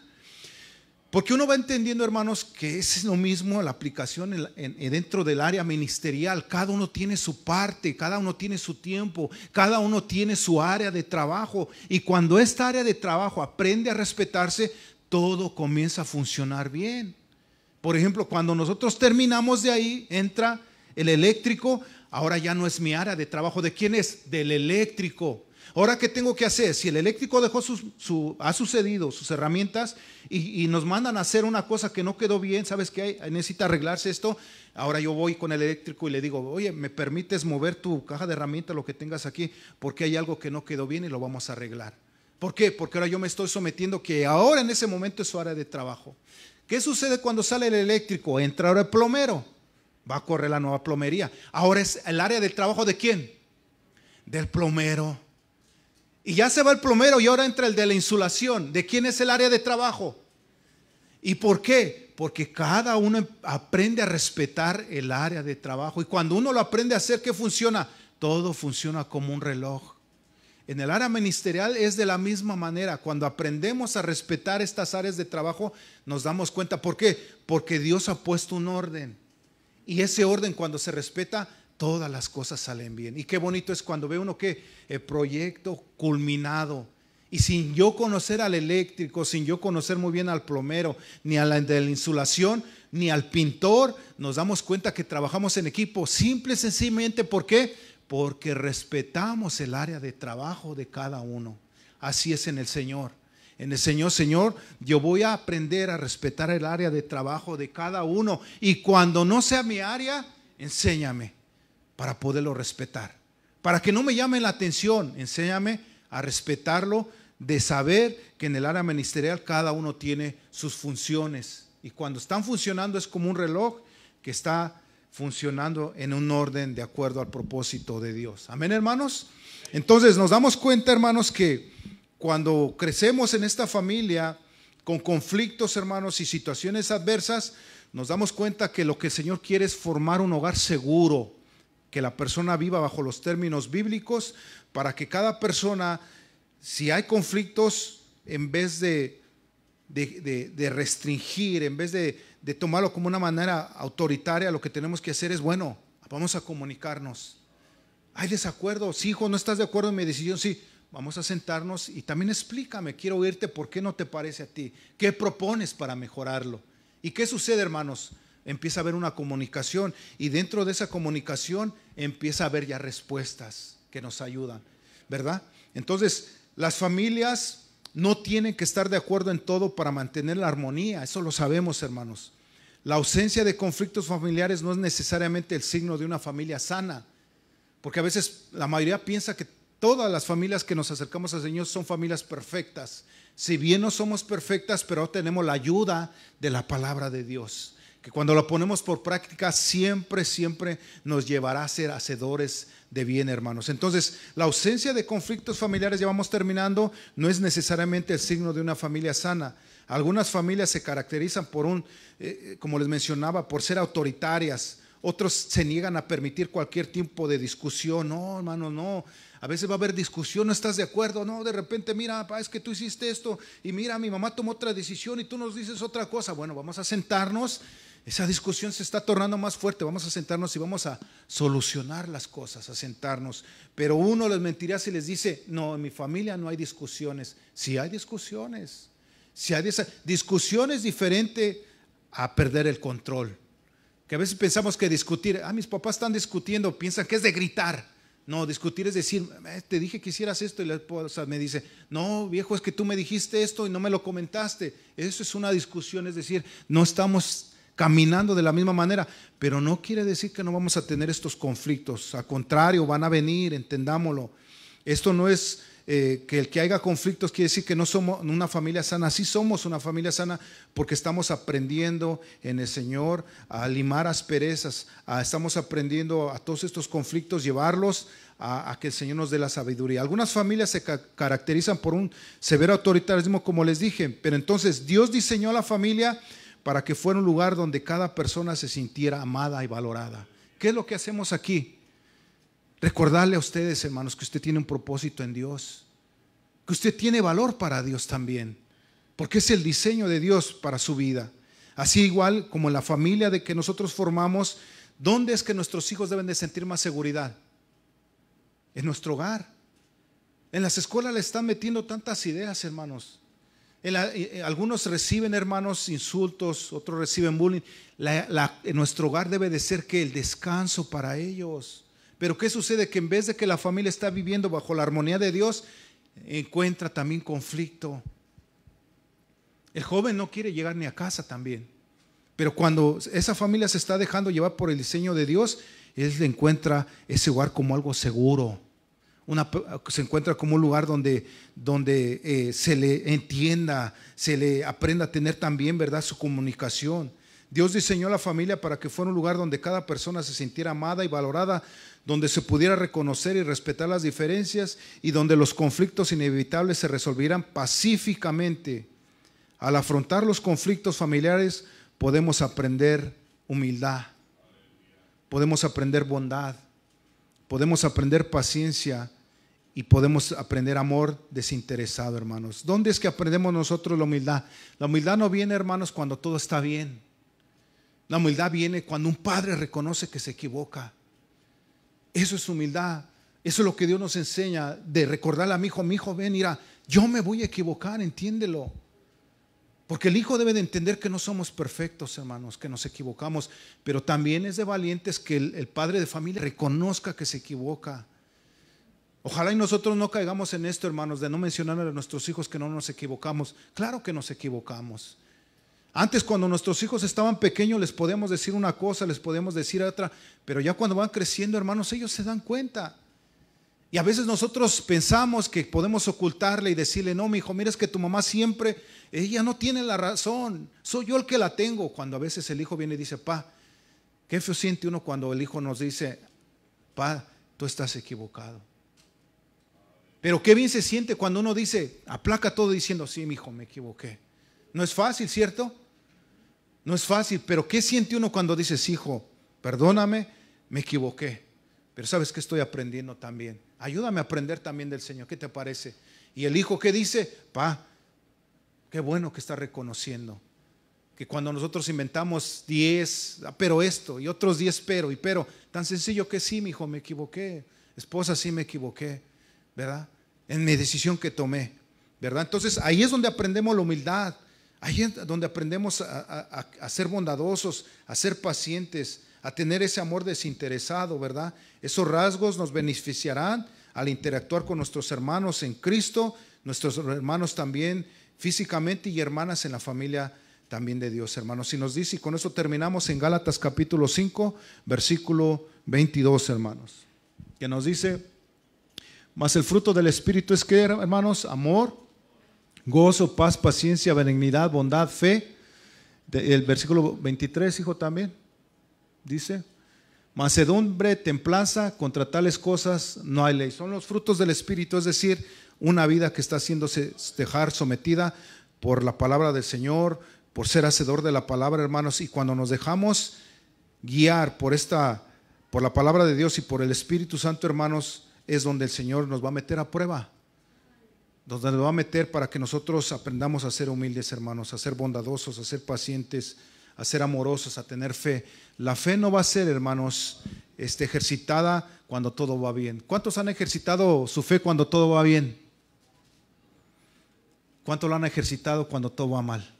Porque uno va entendiendo, hermanos, que es lo mismo la aplicación dentro del área ministerial. Cada uno tiene su parte, cada uno tiene su tiempo, cada uno tiene su área de trabajo. Y cuando esta área de trabajo aprende a respetarse, todo comienza a funcionar bien. Por ejemplo, cuando nosotros terminamos de ahí, entra el eléctrico. Ahora ya no es mi área de trabajo. ¿De quién es? Del eléctrico. Ahora, ¿qué tengo que hacer? Si el eléctrico dejó ha sucedido sus herramientas y nos mandan a hacer una cosa que no quedó bien, ¿sabes qué? Necesita arreglarse esto. Ahora yo voy con el eléctrico y le digo, oye, ¿me permites mover tu caja de herramientas, lo que tengas aquí? Porque hay algo que no quedó bien y lo vamos a arreglar. ¿Por qué? Porque ahora yo me estoy sometiendo que ahora en ese momento es su área de trabajo. ¿Qué sucede cuando sale el eléctrico? Entra ahora el plomero. Va a correr la nueva plomería. Ahora es el área de trabajo ¿de quién? Del plomero. Y ya se va el plomero y ahora entra el de la insulación. ¿De quién es el área de trabajo? ¿Y por qué? Porque cada uno aprende a respetar el área de trabajo. Y cuando uno lo aprende a hacer, ¿qué funciona? Todo funciona como un reloj. En el área ministerial es de la misma manera. Cuando aprendemos a respetar estas áreas de trabajo, nos damos cuenta. ¿Por qué? Porque Dios ha puesto un orden. Y ese orden, cuando se respeta, todas las cosas salen bien. Y qué bonito es cuando ve uno que el proyecto culminado. Y sin yo conocer al eléctrico, sin yo conocer muy bien al plomero, ni a la de la insulación, ni al pintor, nos damos cuenta que trabajamos en equipo. Simple y sencillamente, ¿por qué? Porque respetamos el área de trabajo de cada uno. Así es en el Señor. En el Señor, yo voy a aprender a respetar el área de trabajo de cada uno. Y cuando no sea mi área, enséñame para poderlo respetar. Para que no me llame la atención, enséñame a respetarlo, de saber que en el área ministerial cada uno tiene sus funciones. Y cuando están funcionando es como un reloj que está funcionando en un orden de acuerdo al propósito de Dios. Amén, hermanos. Entonces nos damos cuenta, hermanos, que cuando crecemos en esta familia con conflictos, hermanos, y situaciones adversas, nos damos cuenta que lo que el Señor quiere es formar un hogar seguro, que la persona viva bajo los términos bíblicos, para que cada persona, si hay conflictos, en vez de restringir, en vez de tomarlo como una manera autoritaria, lo que tenemos que hacer es, bueno, vamos a comunicarnos. ¿Hay desacuerdo? Sí, hijo, ¿no estás de acuerdo en mi decisión? Sí. Vamos a sentarnos y también explícame, quiero oírte por qué no te parece a ti, qué propones para mejorarlo. ¿Y qué sucede, hermanos? Empieza a haber una comunicación y dentro de esa comunicación empieza a haber ya respuestas que nos ayudan, ¿verdad? Entonces, las familias no tienen que estar de acuerdo en todo para mantener la armonía, eso lo sabemos, hermanos. La ausencia de conflictos familiares no es necesariamente el signo de una familia sana, porque a veces la mayoría piensa que todas las familias que nos acercamos al Señor son familias perfectas. Si bien no somos perfectas, pero tenemos la ayuda de la palabra de Dios, que cuando la ponemos por práctica siempre nos llevará a ser hacedores de bien, hermanos. Entonces, la ausencia de conflictos familiares, ya vamos terminando, no es necesariamente el signo de una familia sana. Algunas familias se caracterizan por como les mencionaba, por ser autoritarias. Otros se niegan a permitir cualquier tipo de discusión. No, hermano, no. A veces va a haber discusión, no estás de acuerdo. No, de repente, mira, papá, es que tú hiciste esto. Y mira, mi mamá tomó otra decisión y tú nos dices otra cosa. Bueno, vamos a sentarnos. Esa discusión se está tornando más fuerte. Vamos a sentarnos y vamos a solucionar las cosas, a sentarnos. Pero uno les mentiría si les dice, no, en mi familia no hay discusiones. Sí hay discusiones. Si hay discusiones diferente a perder el control. Que a veces pensamos que discutir, mis papás están discutiendo, piensan que es de gritar. No, discutir es decir, te dije que hicieras esto y la esposa me dice, no, viejo, es que tú me dijiste esto y no me lo comentaste. Eso es una discusión, es decir, no estamos caminando de la misma manera, pero no quiere decir que no vamos a tener estos conflictos. Al contrario, van a venir, entendámoslo. Esto no es que el que haya conflictos quiere decir que no somos una familia sana. Sí somos una familia sana porque estamos aprendiendo en el Señor a limar asperezas, estamos aprendiendo a todos estos conflictos, llevarlos a que el Señor nos dé la sabiduría. Algunas familias se caracterizan por un severo autoritarismo, como les dije, pero entonces Dios diseñó la familia para que fuera un lugar donde cada persona se sintiera amada y valorada. ¿Qué es lo que hacemos aquí? Recordarle a ustedes, hermanos, que usted tiene un propósito en Dios, que usted tiene valor para Dios también, porque es el diseño de Dios para su vida. Así igual como en la familia de que nosotros formamos, ¿dónde es que nuestros hijos deben de sentir más seguridad? En nuestro hogar. En las escuelas le están metiendo tantas ideas, hermanos. Algunos reciben, hermanos, insultos, otros reciben bullying. En nuestro hogar debe de ser que el descanso para ellos. Pero ¿qué sucede? Que en vez de que la familia está viviendo bajo la armonía de Dios, encuentra también conflicto. El joven no quiere llegar ni a casa también. Pero cuando esa familia se está dejando llevar por el diseño de Dios, él encuentra ese hogar como algo seguro. Se encuentra como un lugar donde se le entienda, se le aprenda a tener también, ¿verdad?, su comunicación. Dios diseñó la familia para que fuera un lugar donde cada persona se sintiera amada y valorada, donde se pudiera reconocer y respetar las diferencias y donde los conflictos inevitables se resolvieran pacíficamente. Al afrontar los conflictos familiares podemos aprender humildad, podemos aprender bondad, podemos aprender paciencia y podemos aprender amor desinteresado, hermanos. ¿Dónde es que aprendemos nosotros la humildad? La humildad no viene, hermanos, cuando todo está bien. La humildad viene cuando un padre reconoce que se equivoca. Eso es humildad. Eso es lo que Dios nos enseña, de recordarle a mi hijo, ven, mira, yo me voy a equivocar, entiéndelo. Porque el hijo debe de entender que no somos perfectos, hermanos, que nos equivocamos, pero también es de valientes que el padre de familia reconozca que se equivoca. Ojalá y nosotros no caigamos en esto, hermanos, de no mencionar a nuestros hijos que no nos equivocamos. Claro que nos equivocamos. Antes, cuando nuestros hijos estaban pequeños, les podíamos decir una cosa, les podíamos decir otra, pero ya cuando van creciendo, hermanos, ellos se dan cuenta. Y a veces nosotros pensamos que podemos ocultarle y decirle, no, mi hijo, mira, es que tu mamá siempre, ella no tiene la razón, soy yo el que la tengo. Cuando a veces el hijo viene y dice, pa, qué feo siente uno cuando el hijo nos dice, pa, tú estás equivocado. Pero qué bien se siente cuando uno dice, aplaca todo diciendo, sí, mi hijo, me equivoqué. No es fácil, ¿cierto? No es fácil, pero ¿qué siente uno cuando dices, hijo, perdóname, me equivoqué? Pero ¿sabes qué estoy aprendiendo también? Ayúdame a aprender también del Señor, ¿qué te parece? Y el hijo, ¿qué dice? Pa, qué bueno que está reconociendo que cuando nosotros inventamos 10, pero esto, y otros 10 pero, tan sencillo que sí, mi hijo, me equivoqué, esposa, sí me equivoqué, ¿verdad? En mi decisión que tomé, ¿verdad? Entonces ahí es donde aprendemos la humildad. Ahí es donde aprendemos a ser bondadosos, a ser pacientes, a tener ese amor desinteresado, ¿verdad? Esos rasgos nos beneficiarán al interactuar con nuestros hermanos en Cristo, nuestros hermanos también físicamente y hermanas en la familia también de Dios, hermanos. Y nos dice, y con eso terminamos en Gálatas capítulo 5, versículo 22, hermanos, que nos dice, Mas el fruto del Espíritu es que, hermanos, amor, gozo, paz, paciencia, benignidad, bondad, fe. El versículo 23, hijo, también dice, mansedumbre, templanza, contra tales cosas no hay ley. Son los frutos del Espíritu, es decir, una vida que está haciéndose dejar sometida por la palabra del Señor, por ser hacedor de la palabra, hermanos. Y cuando nos dejamos guiar por la palabra de Dios y por el Espíritu Santo, hermanos, es donde el Señor nos va a meter a prueba, donde nos va a meter para que nosotros aprendamos a ser humildes, hermanos, a ser bondadosos, a ser pacientes, a ser amorosos, a tener fe. La fe no va a ser, hermanos, ejercitada cuando todo va bien. ¿Cuántos han ejercitado su fe cuando todo va bien? ¿Cuántos lo han ejercitado cuando todo va mal?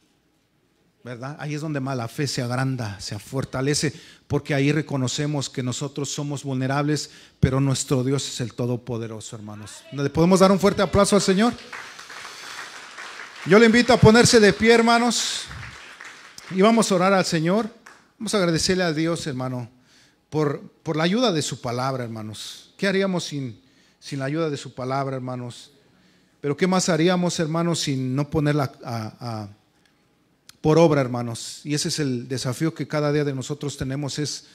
¿Verdad? Ahí es donde más la fe se agranda, se fortalece, porque ahí reconocemos que nosotros somos vulnerables, pero nuestro Dios es el Todopoderoso, hermanos. ¿Le podemos dar un fuerte aplauso al Señor? Yo le invito a ponerse de pie, hermanos, y vamos a orar al Señor. Vamos a agradecerle a Dios, hermano, por la ayuda de su palabra, hermanos. ¿Qué haríamos sin la ayuda de su palabra, hermanos? Pero ¿qué más haríamos, hermanos, sin no ponerla por obra, hermanos? Y ese es el desafío que cada día de nosotros tenemos, es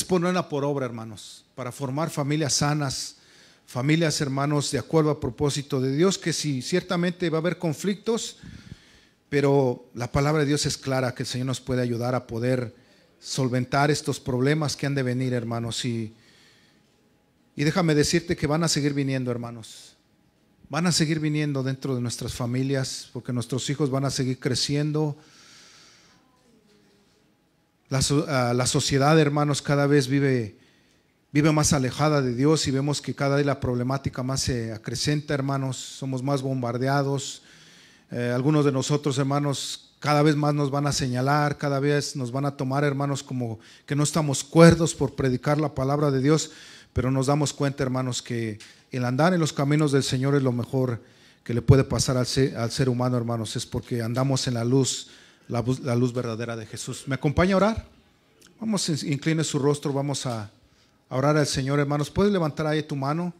ponerla por obra, hermanos, para formar familias sanas, familias, hermanos, de acuerdo al propósito de Dios, que sí, ciertamente va a haber conflictos, pero la palabra de Dios es clara, que el Señor nos puede ayudar a poder solventar estos problemas que han de venir, hermanos. Y déjame decirte que van a seguir viniendo, hermanos. Van a seguir viniendo dentro de nuestras familias, porque nuestros hijos van a seguir creciendo. La sociedad, hermanos, cada vez vive más alejada de Dios, y vemos que cada día la problemática más se acrecenta, hermanos. Somos más bombardeados. Algunos de nosotros, hermanos, cada vez más nos van a señalar, cada vez nos van a tomar, hermanos, como que no estamos cuerdos por predicar la palabra de Dios, pero nos damos cuenta, hermanos, que el andar en los caminos del Señor es lo mejor que le puede pasar al ser humano, hermanos. Es porque andamos en la luz verdadera de Jesús. ¿Me acompaña a orar? Vamos, incline su rostro, vamos a orar al Señor, hermanos. ¿Puedes levantar ahí tu mano?